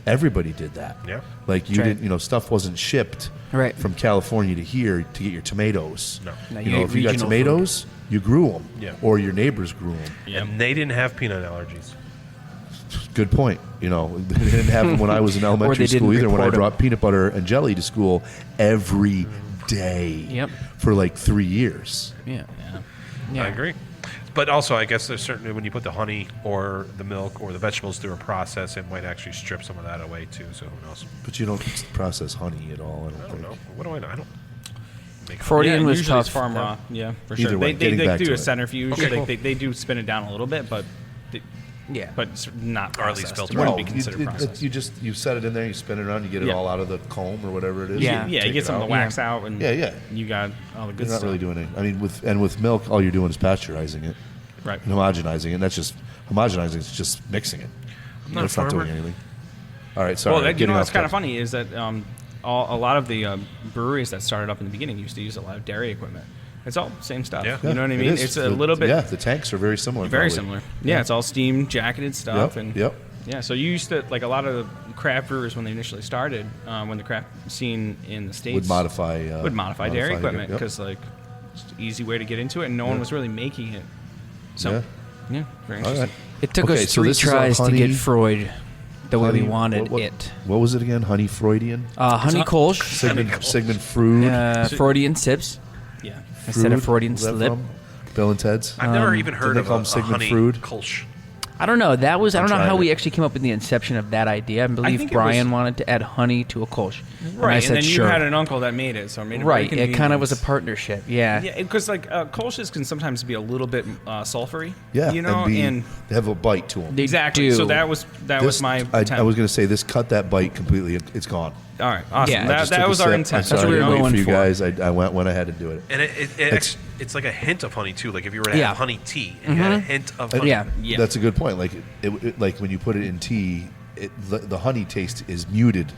everybody did that. Yeah. Like you Right. didn't, stuff wasn't shipped Right. from California to here to get your tomatoes. No. No, You you know, ate if you got regional tomatoes, you grew them. Yeah. Or your neighbors grew them. Yeah. and they didn't have peanut allergies. Good point. They didn't have them when I was in elementary they school didn't either. When I report 'em. brought peanut butter and jelly to school every day Yep. for like 3 years. Yeah. I agree. But also, I guess there's certainly when you put the honey or the milk or the vegetables through a process, it might actually strip some of that away too. So who knows? But you don't process honey at all. I I don't don't think. know. What do I know? I don't. Make Freudian was usually tough. it's farm raw. Yeah, for Either sure. way, They getting back do to a it. centrifuge. Okay, cool. They do spin it down a little bit, but Yeah. it's not Or at least processed. filtered. It wouldn't No, be considered processed. you set it in there, you spin it around, you get it Yeah. all out of the comb or whatever it is. Yeah. Yeah, you take get it some of out. the wax out, and Yeah. you got all the good You're not stuff. really doing it. I mean, with milk, all you're doing is pasteurizing it Right. and homogenizing it. And that's just homogenizing. It's just mixing it. not a It's not doing farmer. anything. All right, sorry. Well, getting what's off kind of topic. funny is that a lot of the breweries that started up in the beginning used to use a lot of dairy equipment. It's all same stuff. Yeah. You know what I it mean? is. It's a little bit Yeah, the tanks are very similar. very probably. similar. Yeah, it's all steam jacketed stuff, Yep, and yep. yeah. So you used to like a lot of the craft brewers when they initially started, when the craft scene in the states Would modify dairy equipment yep. because like it's an easy way to get into it, and no one was really making it. So yeah, very All interesting. right. It took Okay, us so 3 this is a tries to honey- get Freud the way we honey- wanted what- it. What was it again? Honey Freudian? Honey Kolsch, Sigmund Freud? Freudian sips Yeah. instead of Freud? Freudian Is that slip. from Bill and Ted's? I've never even heard they of call a him Sigmund honey Freud? Kolsch. I don't know. I don't know tried how it. we actually came up with the inception of that idea. I believe think it Brian was- wanted to add honey to a Kolsch. And I Right, said and then sure. you had an uncle that made it, so it made it Right, very it kind of was a convenient. partnership. Yeah. Yeah, because like Kolsch's can sometimes be a little bit sulfury. Yeah, you know, and they have a bite to them. They exactly. do. So that was my I attempt. was going to say this cut that bite completely. It's gone. All right, awesome. Yeah, I that Just took a was our sip. intent. I'm That's what sorry, we were I waited going for you for. guys. I went ahead and do it. And it's like a hint of honey too. Like if you were to Yeah. have honey tea and you had a hint of honey. Yeah. Yeah. That's a good point. Like like when you put it in tea, the honey taste is muted,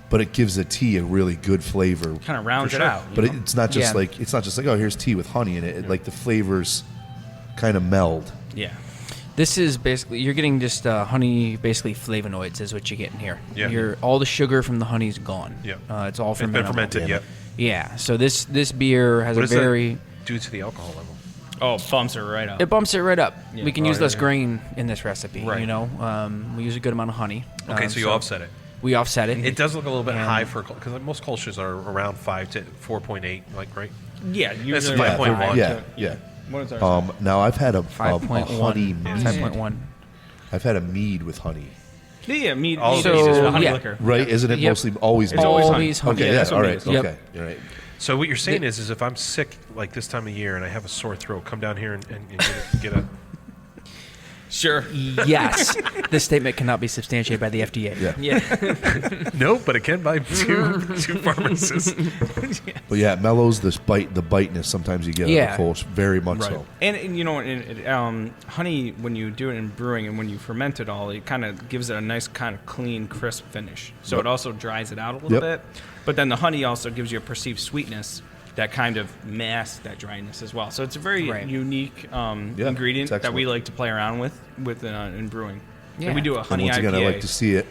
but it gives the tea a really good flavor. Kind of rounds For it sure. out. But you know? it's not just Yeah. like oh, here's tea with honey in it. Like the flavors kind of meld. yeah. This is basically you're getting just honey, basically flavonoids is what you're getting here. Yeah. All the sugar from the honey's gone. Yeah. It's all It's been fermentable. fermented. Yeah. Yeah. So this beer has What a does very that do to the alcohol level? Oh, bumps are right up. it bumps it right up. Yeah. We can Oh, use yeah, less yeah. grain in this recipe. Right. You know, we use a good amount of honey. Okay, so you offset it. We offset it. It does look a little bit And- high for because most Kolsch's are around 5 to 4.8, like right. Yeah, usually That's like 5.1. Yeah, yeah. What is ours? Now I've had a 5.1. honey mead. 5.1. I've had a mead with honey. Yeah, mead. All mead of is these a is honey yeah. liquor. Right? Isn't it Yep. mostly always It's mead? always Always honey. honey. Okay, Yeah, yeah, that's what all mead right, is. Yep. okay, you're right. So what you're saying is if I'm sick like this time of year and I have a sore throat, come down here and get a. Sure. Yes. This statement cannot be substantiated by the FDA. Yeah. Yeah. No, but it can by two pharmacists. But yeah, it mellows the biteness sometimes you get Yeah. out of the Kolsch, very much Right. so. And you know, honey, when you do it in brewing and when you ferment it all, it kind of gives it a nice kind of clean, crisp finish. So Yep. it also dries it out a little Yep. bit. But then the honey also gives you a perceived sweetness that kind of masks that dryness as well. So it's a very Right. unique Yeah, ingredient it's that we excellent. like to play around with in brewing. Yeah. And we do a And honey once again, IPA. I like to see it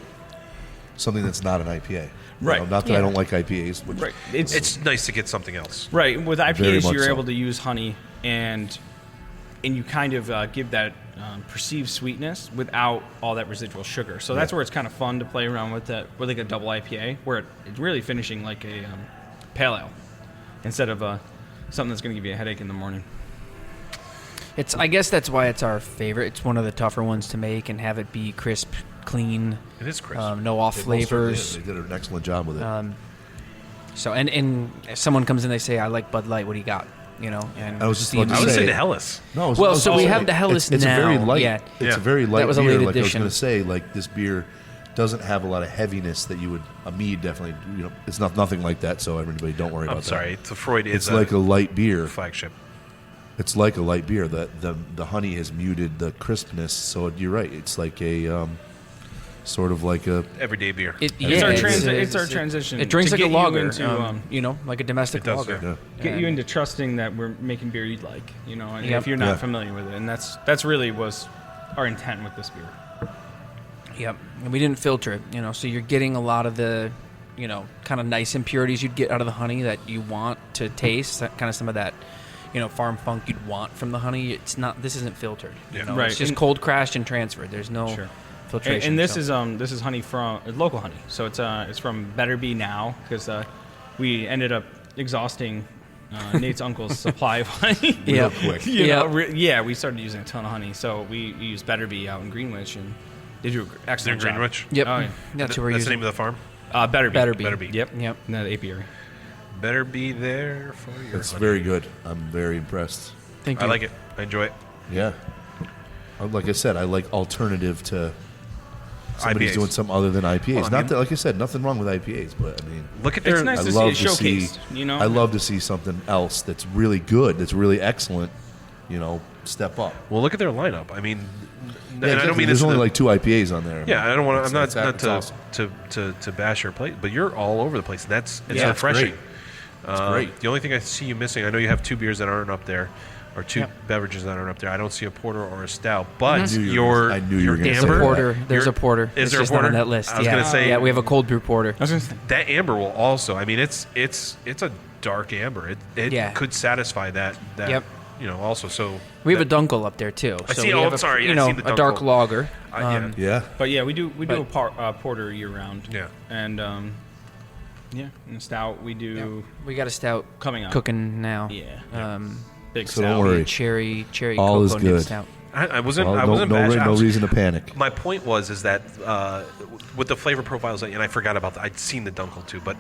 something that's not an IPA. Right. Not that I don't like IPAs. Which Right. It's nice to get something else. Right. With Very IPAs, much you're so. able to use honey and you kind of give that perceived sweetness without all that residual sugar. So that's where it's kind of fun to play around with that, with like a double IPA, where it's really finishing like a pale ale instead of something that's going to give you a headache in the morning. I guess that's why it's our favorite. It's one of the tougher ones to make and have it be crisp, clean. It is crisp. No off They most certainly flavors. did. They did an excellent job with it. So and if someone comes in, they say, "I like Bud Light. What do you got?" You know, and I was just Steve- about I to would say- say to Hellas. No, I was- Well, I was so gonna we say, have the Hellas it's a very now, light. yeah. It's Yeah. a very light was a beer. late Like I was addition. going to say, like this beer doesn't have a lot of heaviness that you would. A mead definitely. It's nothing like that. So everybody, don't worry I'm about sorry. that. The Freud is It's like a light beer. flagship. It's like a light beer. The honey has muted the crispness. So you're right. It's like a sort of like a. Everyday beer. It's yeah, our transition. It drinks to like a get you lager, into, like a domestic It does, lager. yeah. get you into trusting that we're making beer you'd like, and Yep. if you're not Yeah. familiar with it. And that's really was our intent with this beer. Yep, and we didn't filter it, so you're getting a lot of the, kind of nice impurities you'd get out of the honey that you want to taste, that kind of some of that, farm funk you'd want from the honey. It's not. This isn't filtered. Yeah. Right. It's just And- cold crashed and transferred. There's no Sure. filtration. And this so. is honey from local honey, so it's from Better Be Now, because we ended up exhausting Nate's uncle's supply of honey. Yep. quick. We started using a ton of honey, so we used Better Be out in Greenwich, and they do an They're in excellent job. Greenwich. Yep, Oh, yeah. that's who we're That's the using. name of the farm. Better Be. Better Be. Better Be. Yep. Yep. And that apiary. Better be there for your It's honey. very good. I'm very impressed. Thank you. I like it. I enjoy it. Yeah. Like I said, I like alternative to somebody's IPAs. doing something other than IPAs. Well, I Not mean- that, like I said, nothing wrong with IPAs, but I mean, Look at their. It's nice I to see love it to see. showcased. I love to see something else that's really good, that's really excellent. Step up. Well, look at their lineup. I mean, Yeah, and I exactly. don't mean There's this only to- like 2 IPAs on there. Yeah, I don't want. I'm not It's not awesome. to bash your plate, but you're all over the place. And it's Yeah, it's refreshing. great. It's great. The only thing I see you missing, I know you have 2 beers that aren't up there, or 2 Yep. beverages that aren't up there. I don't see a porter or a stout, but I knew you were your gonna- I knew you your were gonna say There's a amber. that. porter. There's your- a porter. Is It's there a just not porter? on that list. I was yeah. gonna say- yeah, we have a cold brew porter. That amber will also. I mean, it's a dark amber. It Yeah. could satisfy that. Yep. Also, so We have a dunkel up there too. I So see- we oh, have I'm sorry, I a seen the a dark dunkel. lager. Yeah. Yeah. But yeah, we do But- a porter year round. Yeah. And and a stout we do We got a stout coming up. cooking now. Yeah. Big So stout. don't worry. Cherry All is cocoa nib good. stout. I wasn't. Well, I wasn't no bashing. I was- reason to panic. My point is that with the flavor profiles, and I forgot about that. I'd seen the Dunkel too, but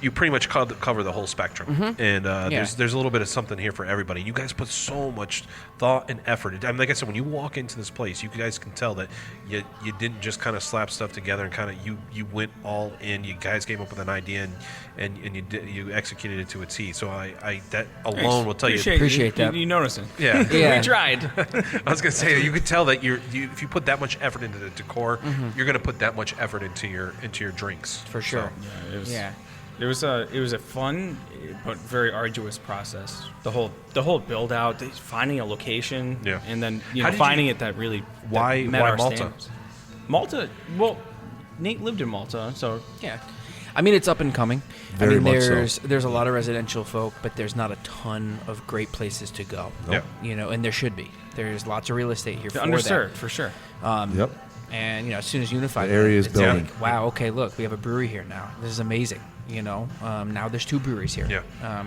you pretty much cover the whole spectrum, and there's a little bit of something here for everybody. You guys put so much thought and effort. I mean, like I said, when you walk into this place, you guys can tell that you didn't just kind of slap stuff together and kind of you went all in. You guys came up with an idea and you executed it to a T. So I that alone will tell you. Appreciate that. You notice it. Yeah. Yeah. We tried. I was gonna say you could tell that if you put that much effort into the decor, you're gonna put that much effort into your drinks For sure. Yeah, it was a fun but very arduous process. The whole build out, finding a location, Yeah. and then How did finding you- it that really Why- met why our Malta? standards. Malta. Well, Nate lived in Malta, so Yeah. I mean, it's up and coming. Very much so. there's a lot of residential folk, but there's not a ton of great places to go. Yep. And there should be. There's lots of real estate here for underserved for sure. Yep. And as soon as Unified, The area is it's building. like, wow, okay, look, we have a brewery here now. This is amazing. Now there's 2 breweries here. Yeah.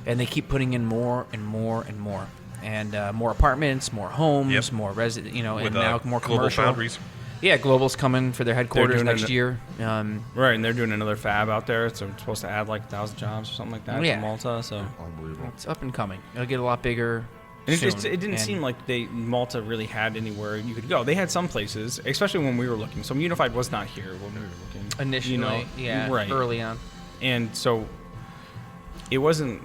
And they keep putting in more and more and more, and more apartments, more homes, Yep. more resident. And With now more Global commercial. Foundries. Yeah, Global's coming for their headquarters doing next an- year. Right, and they're doing another fab out there, so it's supposed to add like 1,000 jobs or something like that Yeah. to Malta. So Unbelievable. It's up and coming. It'll get a lot bigger. and soon. it didn't And seem like Malta really had anywhere you could go. They had some places, especially when we were looking. So Unified was not here when we were looking initially, right. early on. And so it wasn't.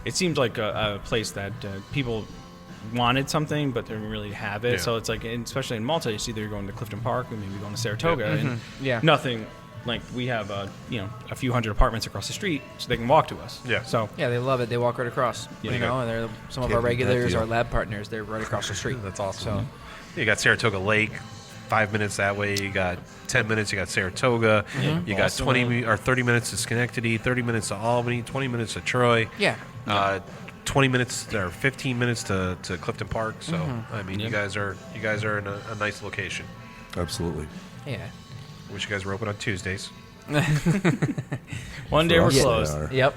It seemed like a place that people wanted something, but didn't really have it. Yeah. So it's like, and especially in Malta, it's either you're going to Clifton Park or maybe going to Saratoga, and Yeah. nothing. Like we have a few hundred apartments across the street, so they can walk to us. Yeah. So Yeah, they love it. They walk right across. Yeah. And they're some of Can't our beat that regulars, deal. our lab partners. They're right across the street. That's awesome. So You got Saratoga Lake, 5 minutes that way. You got 10 minutes. You got Saratoga. You got 20 or 30 minutes to Schenectady, 30 minutes to Albany, 20 minutes to Troy. Yeah. 20 minutes or 15 minutes to Clifton Park. So I mean, you guys are in a nice location. Absolutely. Yeah. Wish you guys were open on Tuesdays. One day For we're us, they closed. are. Yep.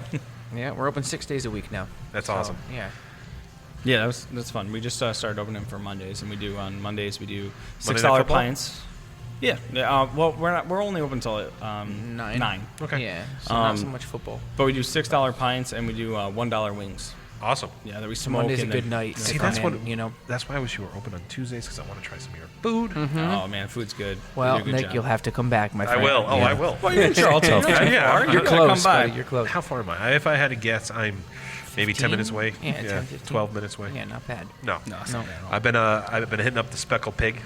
Yeah, we're open 6 days a week now. That's So, awesome. Yeah. Yeah, that's fun. We just started opening for Mondays, and we do on Mondays we do Monday $6 Night Football? pints. Yeah. Well, we're only open until 9. Okay. Yeah. So not so much football. But we do $6 pints, and we do $1 wings. Awesome. Yeah, that we So smoke. Monday's a and good then- night. See, to that's come what in, you know. That's why I wish you were open on Tuesdays because I want to try some of your food. Oh man, food's good. Well, You do a good Nick, job. you'll have to come back, my I friend. will. Oh, Yeah. I will. Well, you're in Charlton. You're not too Yeah, far. you're You You're gotta close, come by. buddy. You're close. How far am I? If I had to guess, I'm maybe 10 minutes away. Yeah, 10, 15. 12 minutes away. Yeah, not bad. No. No, it's No. not bad at all. I've been hitting up the Speckled Pig.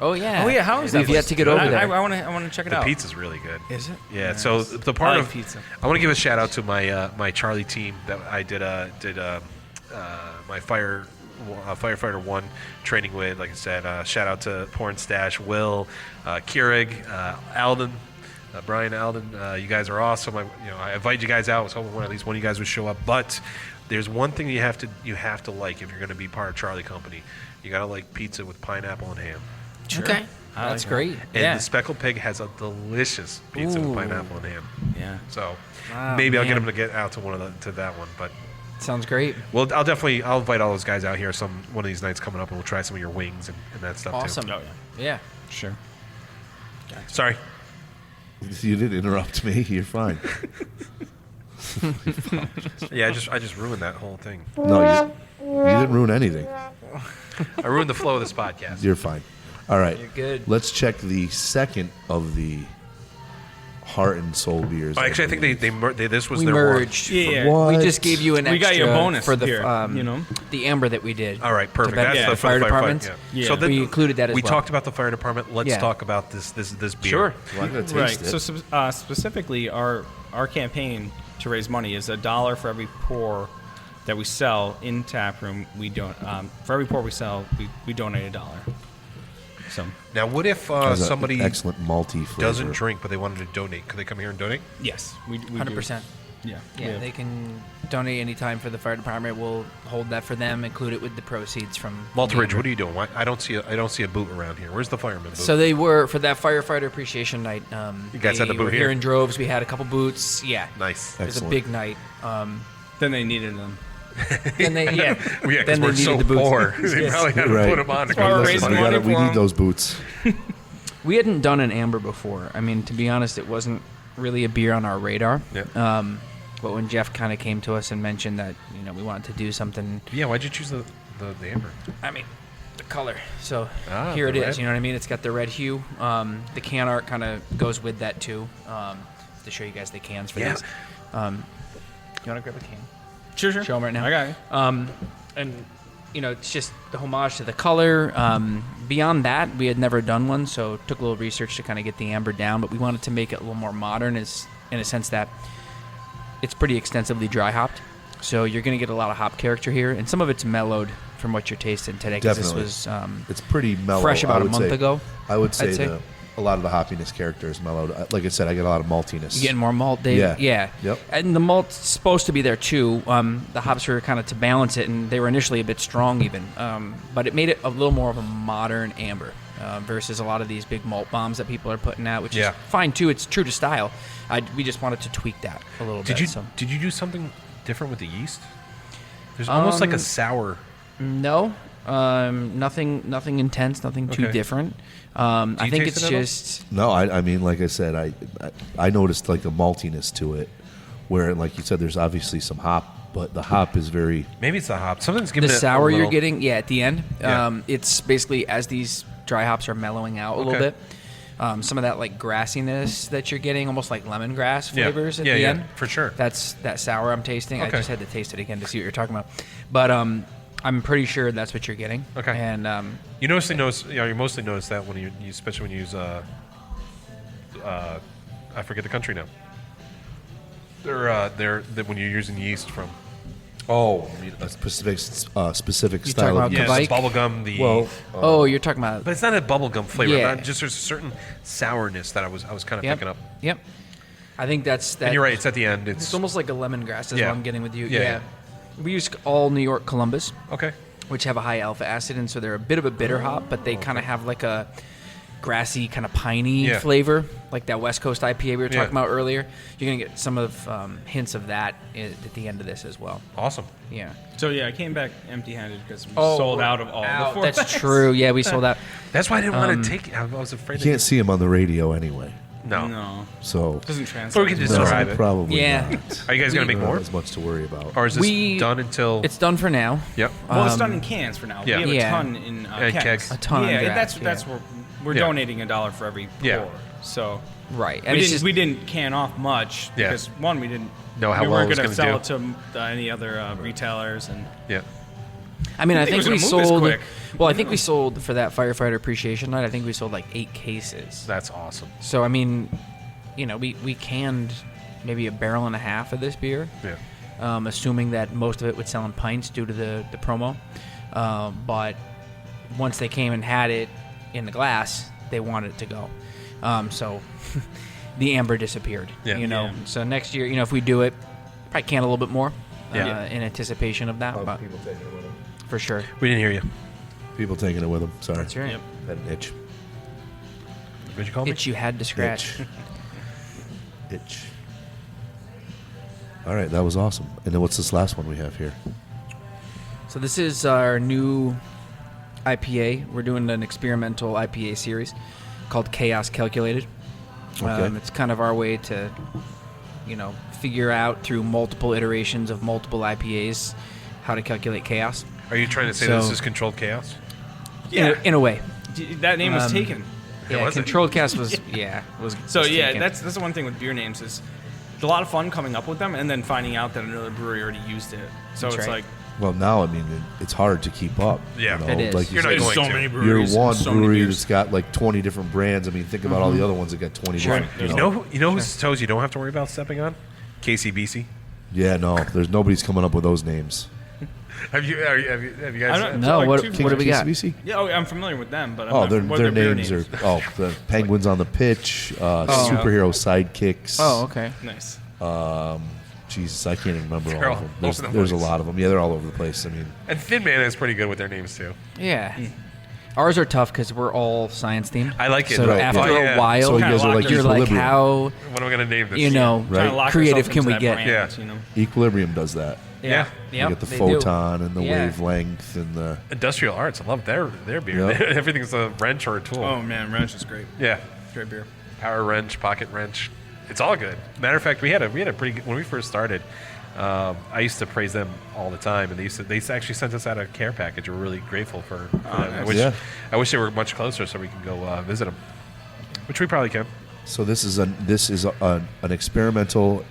Oh yeah. Oh yeah, how is that? We've yet place? to get over I there. want to check it The out. pizza's really good. Is it? Yeah. Nice. So the part I like of pizza. I want to give a shout out to my Charlie team that I did my firefighter 1 training with. Like I said, shout out to Porn Stash, Will, Keurig, Alden. Brian Alden, you guys are awesome. I invited you guys out. I was hoping at least one of you guys would show up. But there's one thing you have to like if you're going to be part of Charlie Company. You got to like pizza with pineapple and ham. Okay. I That's like great. And yeah. the Speckled Pig has a delicious pizza Ooh. with pineapple and ham. Yeah. So Wow, maybe I'll get man. them to get out to that one. But Sounds great. well, I'll invite all those guys out here one of these nights coming up, and we'll try some of your wings and that stuff Awesome. too. Oh yeah. Yeah. Sure. Sorry. You didn't interrupt me. You're fine. Yeah, I just ruined that whole thing. No, you didn't ruin anything. I ruined the flow of this podcast. You're fine. All right. You're good. Let's check the second of the heart and soul beers. Actually, I think this was We their merged. Yeah. What? We just gave you an We extra got you a bonus for the here, the amber that we did. All right, perfect. To That's benefit the the fire department. Yeah. Yeah. So then We included that as we well. talked about the fire department. Let's Yeah. talk about this beer. Sure. Well, I'm going to Right. taste So it. specifically, our campaign to raise money is $1 for every pour that we sell in tap room. We don't for every pour we sell, we donate $1. So Now, what if Has a somebody excellent malty flavor. doesn't drink but they wanted to donate? Could they come here and donate? yes, we 100%. do. Yeah. Yeah, they can donate anytime for the fire department. We'll hold that for them, include it with the proceeds from Malta the Ridge, amber. what are you doing? I don't see a boot around here. Where's the fireman boot? So they were for that firefighter appreciation night. You guys had the they boot were here? in droves. We had a couple boots. Yeah, Nice. it was a Excellent. big night. Then they needed them. Then they Yeah, then because they we're needed so the boots. poor. They probably had to Right. put them on. To why we're go raising listen. money we for need 'em. those boots. We hadn't done an amber before. I mean, to be honest, it wasn't really a beer on our radar. Yeah. But when Jeff kind of came to us and mentioned that we wanted to do something, Yeah, why'd you choose the amber? I mean, the color. So Ah, here it the is. red. You know what I mean? It's got the red hue. The can art kind of goes with that too. To show you guys the cans for Yeah. these. You want to grab a can? Sure. Show them right now. I got you. And it's just the homage to the color. Beyond that, we had never done one, so took a little research to kind of get the amber down. But we wanted to make it a little more modern, in a sense that it's pretty extensively dry hopped. So you're going to get a lot of hop character here, and some of it's mellowed from what you're tasting today. Because this Definitely. was It's pretty mellow. fresh about I a would month say. ago. I would say, I'd say. a lot of the hoppiness character is mellowed. Like I said, I get a lot of maltiness. You're getting more malt, Dave. Yeah. Yeah. Yep. And the malt's supposed to be there too. The hops were kind of to balance it, and they were initially a bit strong even. But it made it a little more of a modern amber versus a lot of these big malt bombs that people are putting out, which Yeah. is fine too. It's true to style. We just wanted to tweak that a little Did bit. you so. did you do something different with the yeast? There's almost like a sour. No. Nothing intense, nothing too Okay. different. I you think taste it's it at all? just No, I mean, like I said, I noticed like a maltiness to it, where like you said, there's obviously some hop, but the hop is very. Maybe it's the hop. Something's the giving it a sour you're little- getting, at the end. Yeah. It's basically as these dry hops are mellowing out a little Okay. bit. Some of that like grassiness that you're getting, almost like lemongrass Yeah. flavors at Yeah, the yeah, end. for sure. That's that sour I'm tasting. I Okay. just had to taste it again to see what you're talking about. But I'm pretty sure that's what you're getting. Okay. And You mostly notice that when you especially when you use I forget the country now. They're when you're using yeast from Oh, I mean, a specific You style talking of about Yeah, Kvike? the bubblegum, the Well, Oh, you're talking about. but it's not a bubblegum flavor. Yeah. Just there's a certain sourness that I was kind of Yep. picking up. Yep. I think that's that. And you're right. It's at the end. It's almost like a lemongrass. Is Yeah. what I'm getting with you. Yeah, yeah. We use all New York Columbus, okay. which have a high alpha acid, and so they're a bit of a bitter hop, but they kind of have like a grassy, kind of piney Yeah. flavor, like that West Coast IPA we were Yeah. talking about earlier. You're gonna get some of hints of that at the end of this as well. Awesome. Yeah. So yeah, I came back empty-handed because we Oh, sold out of all the 4 That's true. Yeah, we sold out. That's why I didn't want to take it. I was afraid. you can't see him on the radio anyway, No, so doesn't Or translate. we can to just no, describe it. probably Yeah. not. Are you guys gonna make Not more, as much to worry about. or is this done until? It's done for now. Yep. Well, it's done in cans for now. Yeah. We have Yeah. a ton in And kegs. kegs. A ton on Yeah, draft, that's yeah. where we're Yeah. donating $1 for every pour. Yeah. So Right. we And it's didn't just we didn't can off much Yeah. because one, we didn't Know how we well weren't it was going to gonna sell it to any other retailers, and Yeah. I mean, I think think it we was gonna move sold. this quick. Well, I think we sold for that firefighter appreciation night. I think we sold like 8 cases. That's awesome. So I mean, we canned maybe a barrel and a half of this beer, Yeah. assuming that most of it would sell in pints due to the promo. But once they came and had it in the glass, they wanted it to go. So the amber disappeared. Yeah. Yeah. So next year, if we do it, probably can a little bit more. Yeah. In anticipation of that, but People taking it with them. for sure. We didn't hear you. People taking it with them. Sorry, That's right. Yep. had an itch. What'd you call me? Itch you had to scratch. Itch. All right, that was awesome. And then what's this last one we have here? So this is our new IPA. We're doing an experimental IPA series called Chaos Calculated. Okay. It's kind of our way to, figure out through multiple iterations of multiple IPAs how to calculate chaos. Are you trying to say So- this is controlled chaos? In a way. that name was Um, taken. Yeah, was it? Controlled Chaos was So was yeah, taken. that's the one thing with beer names is it's a lot of fun coming up with them and then finding out that another brewery already used it. So That's it's right. like Well, now, I mean, it's hard to keep up. Yeah. It is. Like You're not there's going so to. many you're breweries. one and so many brewery beers. that's got like 20 different brands. I mean, think about all the other ones that got 20 Sure. different. You know whose toes you don't have to worry about stepping on? KCBC. Yeah, no, there's nobody's coming up with those names. Have you I guys? don't- No, like what two- do we got? KCBC? Yeah, I'm familiar with them, but I'm Oh, not, their what their beer names are the Penguins on the Pitch, superhero sidekicks. Oh, okay. nice. Jesus, I can't even remember They're all all of them. over the There's a place. lot of them. Yeah, they're all over the place. I mean, And Thin Man is pretty good with their names too. Yeah. Ours are tough because we're all science themed. I like it. So Right, after yeah. a while, so you guys are like you're like, Equilibrium. how What am I going to name this? Right. Trying to lock creative yourself can into we that get? brand, Yeah. you know? Equilibrium does that. Yeah. You Yep, get the they do. photon and the Yeah. wavelength and the. Industrial Arts. I love their beer. Yeah. Everything's a wrench or a tool. Oh man, Wrench is great. Yeah. Great beer. Power wrench, pocket wrench. It's all good. Matter of fact, we had a pretty good, when we first started. I used to praise them all the time, and they actually sent us out a care package. We're really grateful for that. nice. Yeah. I wish they were much closer so we can go visit them, which we probably can. So this is an experimental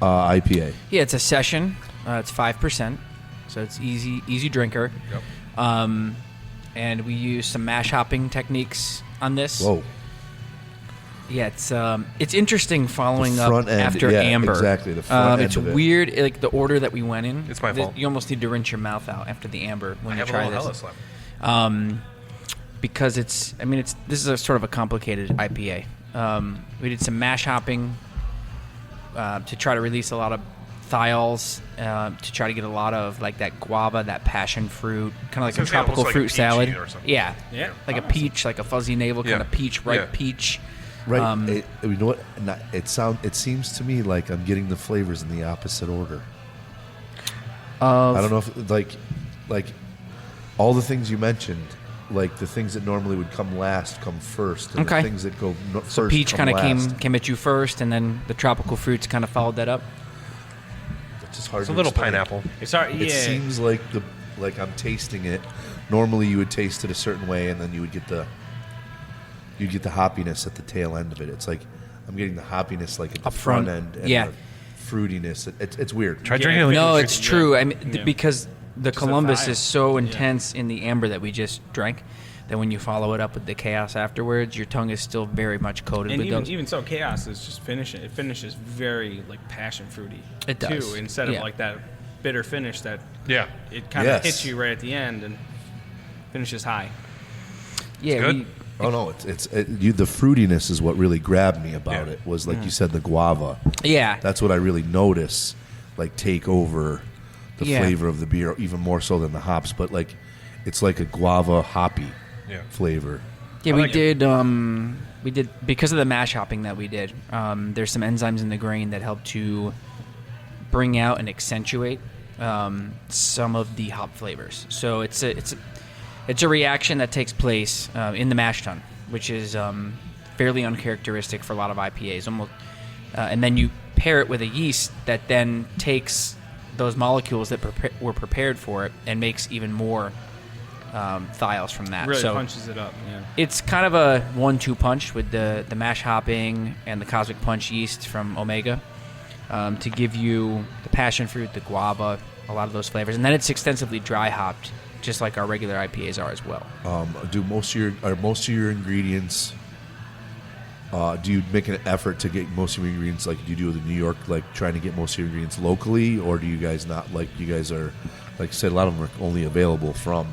IPA. Yeah, it's a session. It's 5%, so it's easy drinker. Yep. And we use some mash hopping techniques on this. Whoa. Yeah, it's interesting following The up front end, after yeah, amber. exactly, the front it's end of it. weird, like the order that we went in. It's my fault. You almost need to rinse your mouth out after the amber when I you have a try little this. Hellas left. Because this is a sort of a complicated IPA. We did some mash hopping to try to release a lot of thiols, to try to get a lot of like that guava, that passion fruit, kind of like a gonna say almost tropical like fruit peachy salad. or something. Yeah, Yeah. like a Awesome. peach, like a fuzzy navel kind Yeah. of peach, ripe peach. Right. You know what? It seems to me like I'm getting the flavors in the opposite order. I don't know if like all the things you mentioned, like the things that normally would come last come first, and Okay. the things that go first So peach come kind of last. came at you first, and then the tropical fruits kind of followed that up. It's just hard It's a to little explain. pineapple. It's hard. It Yeah. seems like I'm tasting it. Normally, you would taste it a certain way, and then you would get the hoppiness at the tail end of it. It's like I'm getting the hoppiness like at the Up front. front end, and Yeah. the fruitiness. It's weird. Try Yeah, drinking it with No, Yeah. it's true. I mean, Yeah. because the Just the Columbus vibe. is so Yeah. intense in the amber that we just drank that when you follow it up with the chaos afterwards, your tongue is still very much coated And with even, those. even so, Chaos is just finishing. It finishes very like passion fruity. It does. too, instead Yeah. of like that bitter finish that it kind of hits you right at the end and finishes high. Yeah, good. Oh no, the fruitiness is what really grabbed me about it. Was like you said, the guava. Yeah, That's what I really notice, like take over the flavor of the beer, even more so than the hops. But like, it's like a guava hoppy flavor. yeah. We did because of the mash hopping that we did. There's some enzymes in the grain that help to bring out and accentuate some of the hop flavors. So it's a reaction that takes place in the mash tun, which is fairly uncharacteristic for a lot of IPAs. Almost, and then you pair it with a yeast that then takes those molecules that were prepared for it and makes even more thiols from that. Really so punches it up. Yeah. it's kind of a 1-2 punch with the mash hopping and the Cosmic Punch yeast from Omega to give you the passion fruit, the guava, a lot of those flavors. And then it's extensively dry hopped, just like our regular IPAs are as well. Do most of your ingredients? Do you make an effort to get most of your ingredients like you do with New York, like trying to get most of your ingredients locally, or do you guys not? Like you guys are, like I said, a lot of them are only available from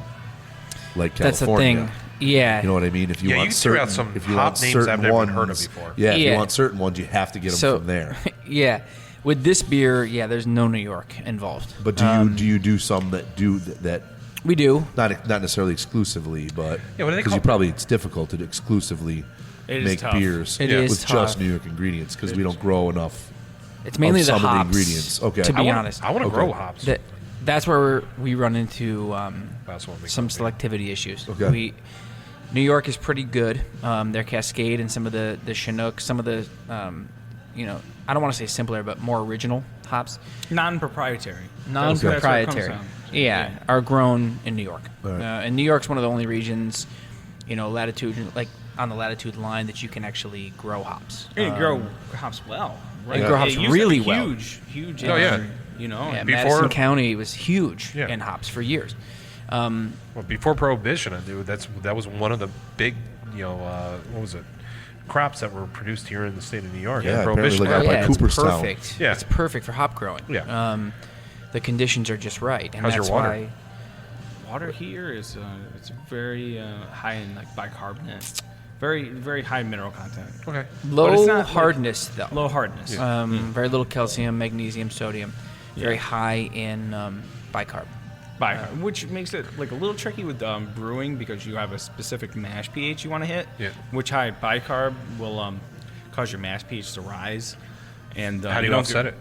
like California. That's the thing. Yeah. You know what I mean? If you want you certain, threw out some if you hop want names certain I've never ones, heard of before. Yeah, if you Yeah. want certain ones, you have to get them from there. Yeah. With this beer, there's no New York involved. But do you do some that do that? We do. Not necessarily exclusively, but Yeah, what do they because call you probably it's difficult to exclusively It is make tough. beers It is with tough. just New York ingredients because we don't grow enough. It's mainly of the some hops. of the ingredients. Okay. To be honest. I want to grow hops. That's where we run into That's what we some call it. selectivity issues. Okay. New York is pretty good. Their Cascade and some of the Chinook, some of the, I don't want to say simpler, but more original hops. Non-proprietary. Non-proprietary. That's what it comes down to. Yeah, are grown in New York. All right. And New York's one of the only regions, latitude, like on the latitude line that you can actually grow hops. And you grow hops well. Right? And grow hops It used to really be well. Huge. Oh, yeah. Yeah, and Madison County was huge Yeah. in hops for years. Well, before Prohibition, I knew that was one of the big, what was it, crops that were produced here in the state of New York. Yeah, Prohibition. apparently like out by it's Cooperstown. perfect. Yeah. It's perfect for hop growing. Yeah. The conditions are just right. And How's your that's water? why water here is it's very high in like bicarbonate, very very high mineral content. Okay. low But it's not, like, hardness, though. Low hardness. Very little calcium, magnesium, sodium. Very Yeah. high in bicarb. Bicarb, which makes it like a little tricky with brewing because you have a specific mash pH you want to hit. Yeah. Which high bicarb will cause your mash pH to rise. And How do you don't offset it?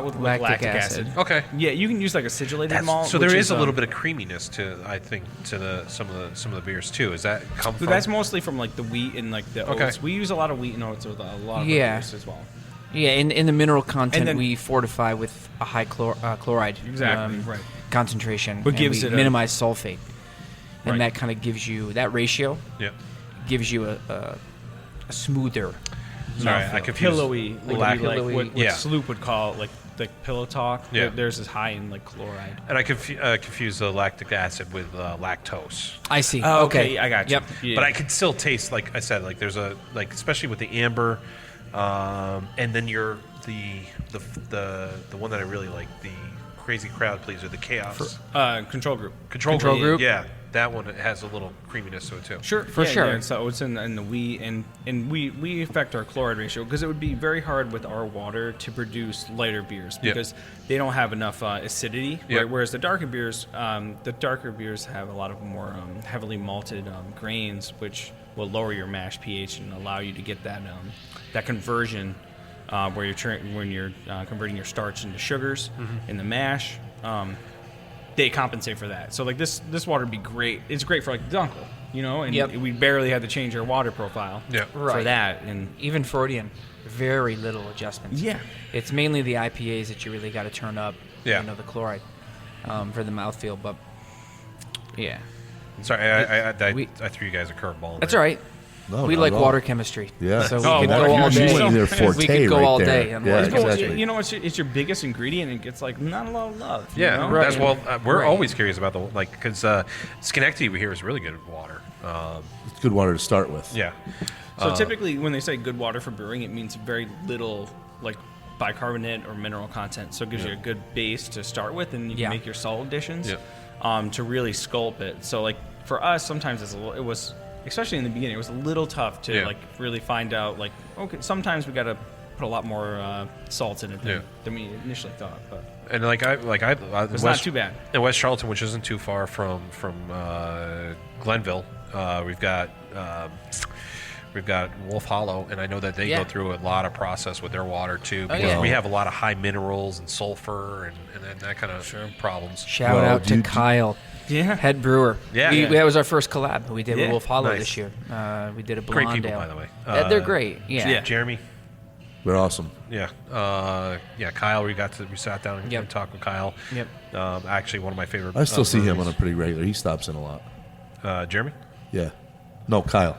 With lactic acid. Okay. Yeah, you can use like acidulated malt. So there which is a little bit of creaminess to, I think, to some of the beers too. Is that come So from? that's mostly from like the wheat and like the Okay. oats. We use a lot of wheat and oats with a lot of Yeah. beers as well. Yeah, in the mineral content, And then- we fortify with a high chloride Exactly, right. concentration. What and gives we it a- minimize sulfate. And Right. that kind of gives you, that ratio Yeah. gives you a smoother. Sorry, I confused. Pillowy, like, lack- like pillowy. what Yeah. Sloop would call it, like pillow talk. Yeah. Theirs is high in like chloride. And I confuse the lactic acid with lactose. I see. Oh, okay, I got you. Yep. Yeah. But I could still taste, like I said, like there's a like especially with the amber, and then the one that I really like, the Crazy Crowd Pleaser, the Chaos Control group. Control Control Group. Group? Yeah, that one has a little creaminess to it too. Sure, For sure. Yeah, so it's in the wheat, and we affect our chloride ratio because it would be very hard with our water to produce lighter beers Yeah. because they don't have enough acidity. Yeah. Right? Whereas the darker beers have a lot of more heavily malted grains, which will lower your mash pH and allow you to get that conversion where you're converting your starch into sugars in the mash. They compensate for that. So like this water would be great. It's great for like Dunkel, and Yep. we barely had to change our water profile Yeah. for Right. that. And Even Freudian, very little adjustments. Yeah. It's mainly the IPAs that you really got to turn up, Yeah. the chloride for the mouthfeel. But, yeah. Sorry, I We- threw you guys a curveball. That's all right. No, we not like at all. water chemistry. Yeah. So we Oh, could water go all chemistry. day. You their forte we could go right all there. day on Yeah, water Well, exactly. it's your biggest ingredient and it gets like not a lot of love. Yeah, Right. that's well. We're Right. always curious about because Schenectady here is really good at water. It's good water to start with. Yeah. So typically when they say good water for brewing, it means very little like bicarbonate or mineral content, so it gives you a good base to start with, and you can make your salt additions to really sculpt it. So like for us, sometimes it was especially in the beginning, it was a little tough to like really find out like okay, sometimes we got to put a lot more salt in it than we initially thought, but. And it's not too bad. In West Charlton, which isn't too far from Glenville, we've got Wolf Hollow, and I know that they go through a lot of process with their water too, because we have a lot of high minerals and sulfur and that kind of problems. Shout out to Kyle, head brewer. That was our first collab we did with Wolf Hollow this year. We did a blonde great people, ale. by the way. They're great. Jeremy. They're awesome. Kyle, we sat down and talked with Kyle. Actually, one of my favorite. I still see him on a pretty regular. He stops in a lot. Jeremy? Yeah. No, Kyle.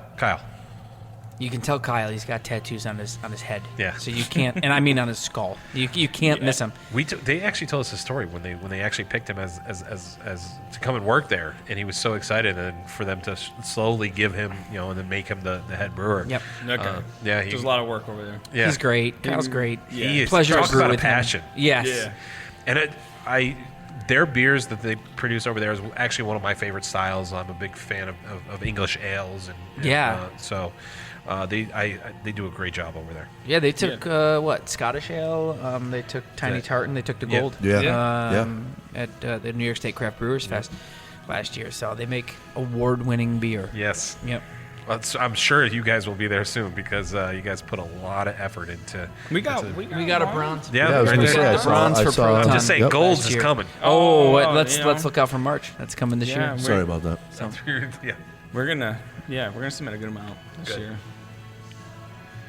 You can tell Kyle he's got tattoos on his head. Yeah. So you can't, and I mean on his skull. You can't miss him. They actually told us a story when they actually picked him as to come and work there, and he was so excited, and for them to slowly give him, and then make him the head brewer. Yep. Okay. There's a lot of work over there. Yeah. He's great. Kyle's great. He is. Pleasure Talk to brew about with a passion. him. Yes. Yeah. And their beers that they produce over there is actually one of my favorite styles. I'm a big fan of English ales, and so they do a great job over there. Yeah, they took Scottish ale. They took Tiny Tartan. They took the gold. At the New York State Craft Brewers Fest last year. So they make award-winning beer. Yes. Yep. Well, I'm sure you guys will be there soon because you guys put a lot of effort into. We got a bronze. I was gonna say, bronze for Proton. I'm just saying, gold's is coming. Let's look out for March. That's coming this year. Sorry about that. So, we're gonna submit a good amount this year.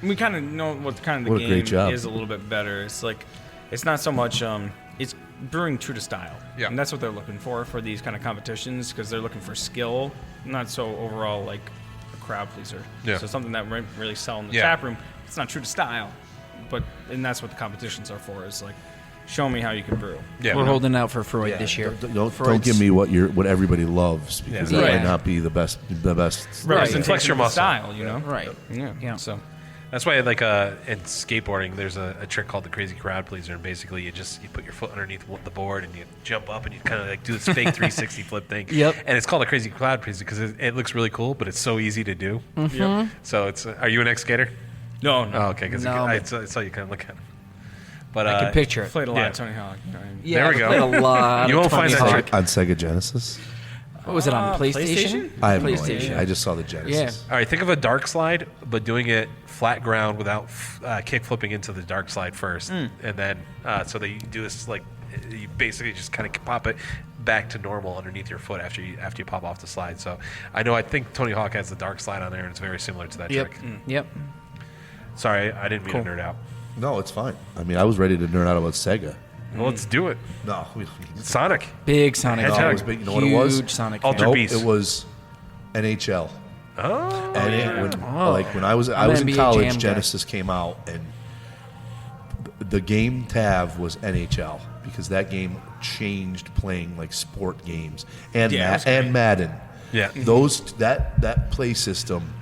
We kind of know what the game is a little bit better. It's like, it's not so much, it's brewing true to style. Yeah. And that's what they're looking for these kind of competitions, because they're looking for skill, not so overall like a crowd pleaser. Yeah. So something that might really sell in the tap room, it's not true to style, and that's what the competitions are for, is like, show me how you can brew. Yeah. We're holding out for Freud this year. Don't give me what everybody loves, because that might not be the best. Representation Flex your of the muscle. style, Right. Yeah. So. That's why, in skateboarding, there's a trick called the crazy crowd pleaser, and basically you put your foot underneath the board and you jump up and you kind of like do this fake 360 flip thing. Yep. And it's called a crazy crowd pleaser because it looks really cool, but it's so easy to do. Mm-hmm. Yep. So it's. Are you an ex-skater? No. Oh, okay. Because I saw you kind of look at him. But I can picture it. Played a lot of Tony Hawk. There we go. Played a lot. You won't find that Hawk. trick On Sega Genesis. What was it on PlayStation? I have no PlayStation. idea. I just saw the Genesis. All right, think of a dark slide, but doing it flat ground without kick flipping into the dark slide first, and then so that you do this like you basically just kind of pop it back to normal underneath your foot after you pop off the slide. So I think Tony Hawk has the dark slide on there, and it's very similar to that trick. Yep. Sorry, I didn't mean to nerd out. No, it's fine. I mean, I was ready to nerd out about Sega. Well, let's do it. No, Sonic. Big Sonic. Hedgehog. it was big. You know what it was? Huge Sonic. Ultra fan. Beast. It was NHL. Oh, When I was in NBA college, Jam Genesis came out, and the game tab was NHL, because that game changed playing like sport games and Madden. Yeah. That play system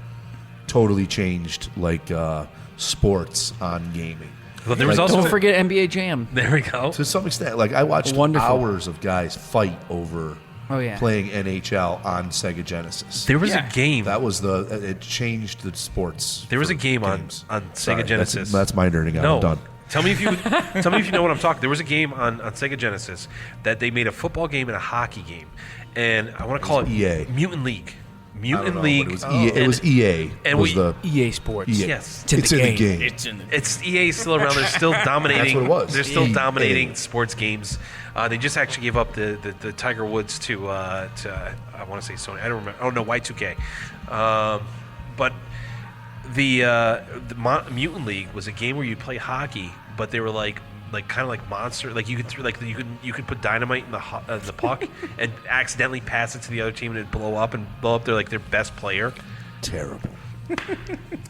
totally changed like sports on gaming. But there was also Don't forget NBA Jam. There we go. To some extent, like I watched hours of guys fight over playing NHL on Sega Genesis. There was a game It changed the sports. There was a game on Sega Genesis. That's my nerding out. No. I'm done. Tell me if you know what I'm talking. There was a game on Sega Genesis that they made a football game and a hockey game, and I want to call it EA. Mutant League. Mutant League. It was EA. It was EA. And was the EA Sports. EA. Yes. It's in the game. It's EA still around. They're still dominating. That's what it was. They're still EA. dominating sports games. They just actually gave up the Tiger Woods to I want to say Sony. I don't remember. Oh no, Y2K. But the Mutant League was a game where you play hockey, but they were like kind of like monster. Like you could put dynamite in the puck and accidentally pass it to the other team and it'd blow up their best player. Terrible.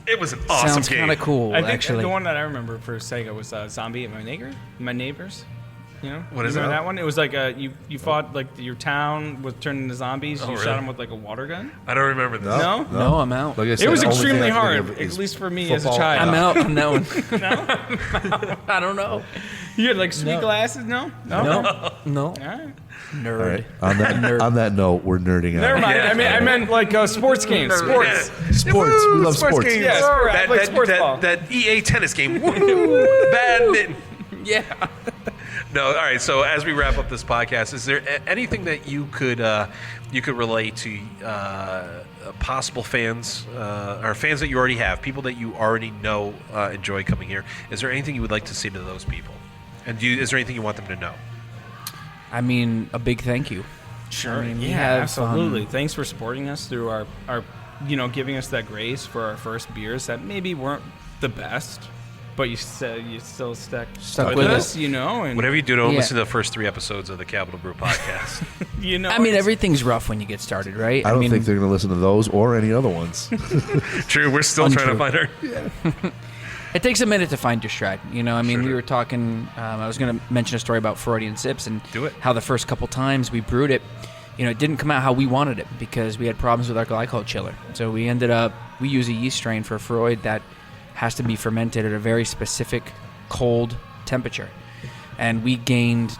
It was an awesome Sounds game. kind of cool, I think actually. the one that I remember for Sega was Zombie at My Neighbors. You know, What is remember that? that one? It was like you fought like your town was turned into zombies. Oh, You really? shot them with like a water gun. I don't remember this. No? No, I'm out. Like I said, It was the only extremely thing I can hard, think of at is least for me as a football. child. I'm out on that one. I don't know. You had like sweet glasses? No? No. All right. Nerd. All right. On that note, we're nerding out. Never mind. I meant like sports games. Sports. Sports. We love sports. games. Yeah, I play sports ball. That EA tennis game. Woohoo! Badminton. Yeah. No, all right. So as we wrap up this podcast, is there anything that you could relate to possible fans or fans that you already have, people that you already know enjoy coming here? Is there anything you would like to say to those people? And is there anything you want them to know? I mean, a big thank you. Sure. I mean, we yeah, have, absolutely. Thanks for supporting us through our giving us that grace for our first beers that maybe weren't the best, but you still stuck with us, and Whatever you do, don't Yeah. listen to the first 3 episodes of the Capital Brew podcast. I mean, everything's rough when you get started, right? I don't mean, think they're going to listen to those or any other ones. True, we're still trying to Untrue. find our. it takes a minute to find your stride. I mean, Sure. we were talking. I was going to mention a story about Freudian sips and Do it. how the first couple times we brewed it, it didn't come out how we wanted it because we had problems with our glycol chiller. So we use a yeast strain for Freud that has to be fermented at a very specific cold temperature, and we gained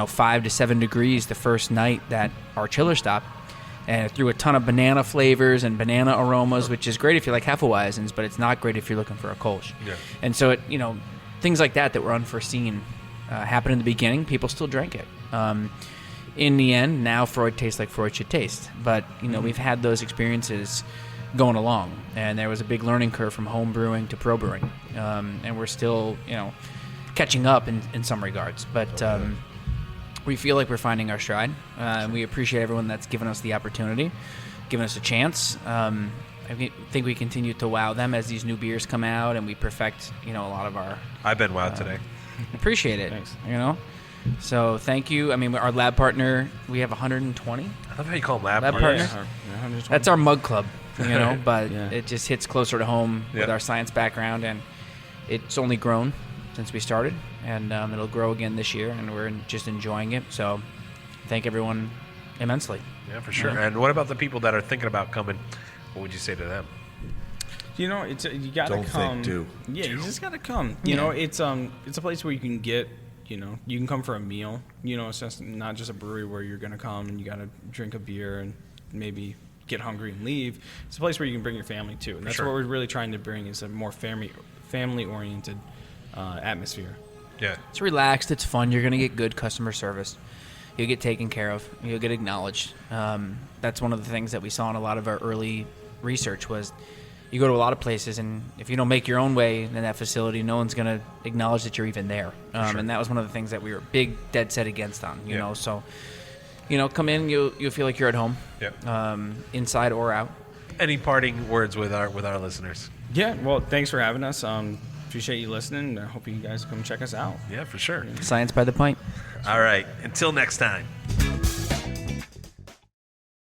5 to 7 degrees the first night that our chiller stopped, and it threw a ton of banana flavors and banana aromas, which is great if you like Hefeweizens, but it's not great if you're looking for a Kolsch. Yeah. And so things like that were unforeseen happened in the beginning. People still drank it. In the end, now Freud tastes like Freud should taste, but we've had those experiences going along, and there was a big learning curve from home brewing to pro brewing, and we're still catching up in some regards, but we feel like we're finding our stride. We appreciate everyone that's given us the opportunity, given us a chance. I think we continue to wow them as these new beers come out, and we perfect a lot of our. I've been wowed today. Appreciate it. Thanks. So thank you. I mean, our lab partner, we have 120 I love how you call them lab Lab partners. partners. That's our mug club, but Yeah. it just hits closer to home with Yeah. our science background, and it's only grown since we started, and it'll grow again this year, and we're just enjoying it. So thank everyone immensely. Yeah, for sure. Yeah. And what about the people that are thinking about coming? What would you say to them? you gotta Don't come. think, do. Yeah, you just gotta come. It's a place where you can get. You can come for a meal. It's just not just a brewery where you're gonna come and you gotta drink a beer and maybe get hungry and leave. It's a place where you can bring your family too, and that's Sure. what we're really trying to bring is a more family oriented atmosphere. Yeah. It's relaxed. It's fun. You're going to get good customer service. You'll get taken care of. You'll get acknowledged. That's one of the things that we saw in a lot of our early research was you go to a lot of places, and if you don't make your own way in that facility, no one's going to acknowledge that you're even there. Sure. And that was one of the things that we were big, dead set against on, you Yeah. know. So, come in, you'll feel like you're at home, Yeah. inside or out. Any parting words with our listeners? Yeah, well, thanks for having us. Appreciate you listening. I hope you guys come check us out. Yeah, for sure. Science by the pint. All right. Until next time.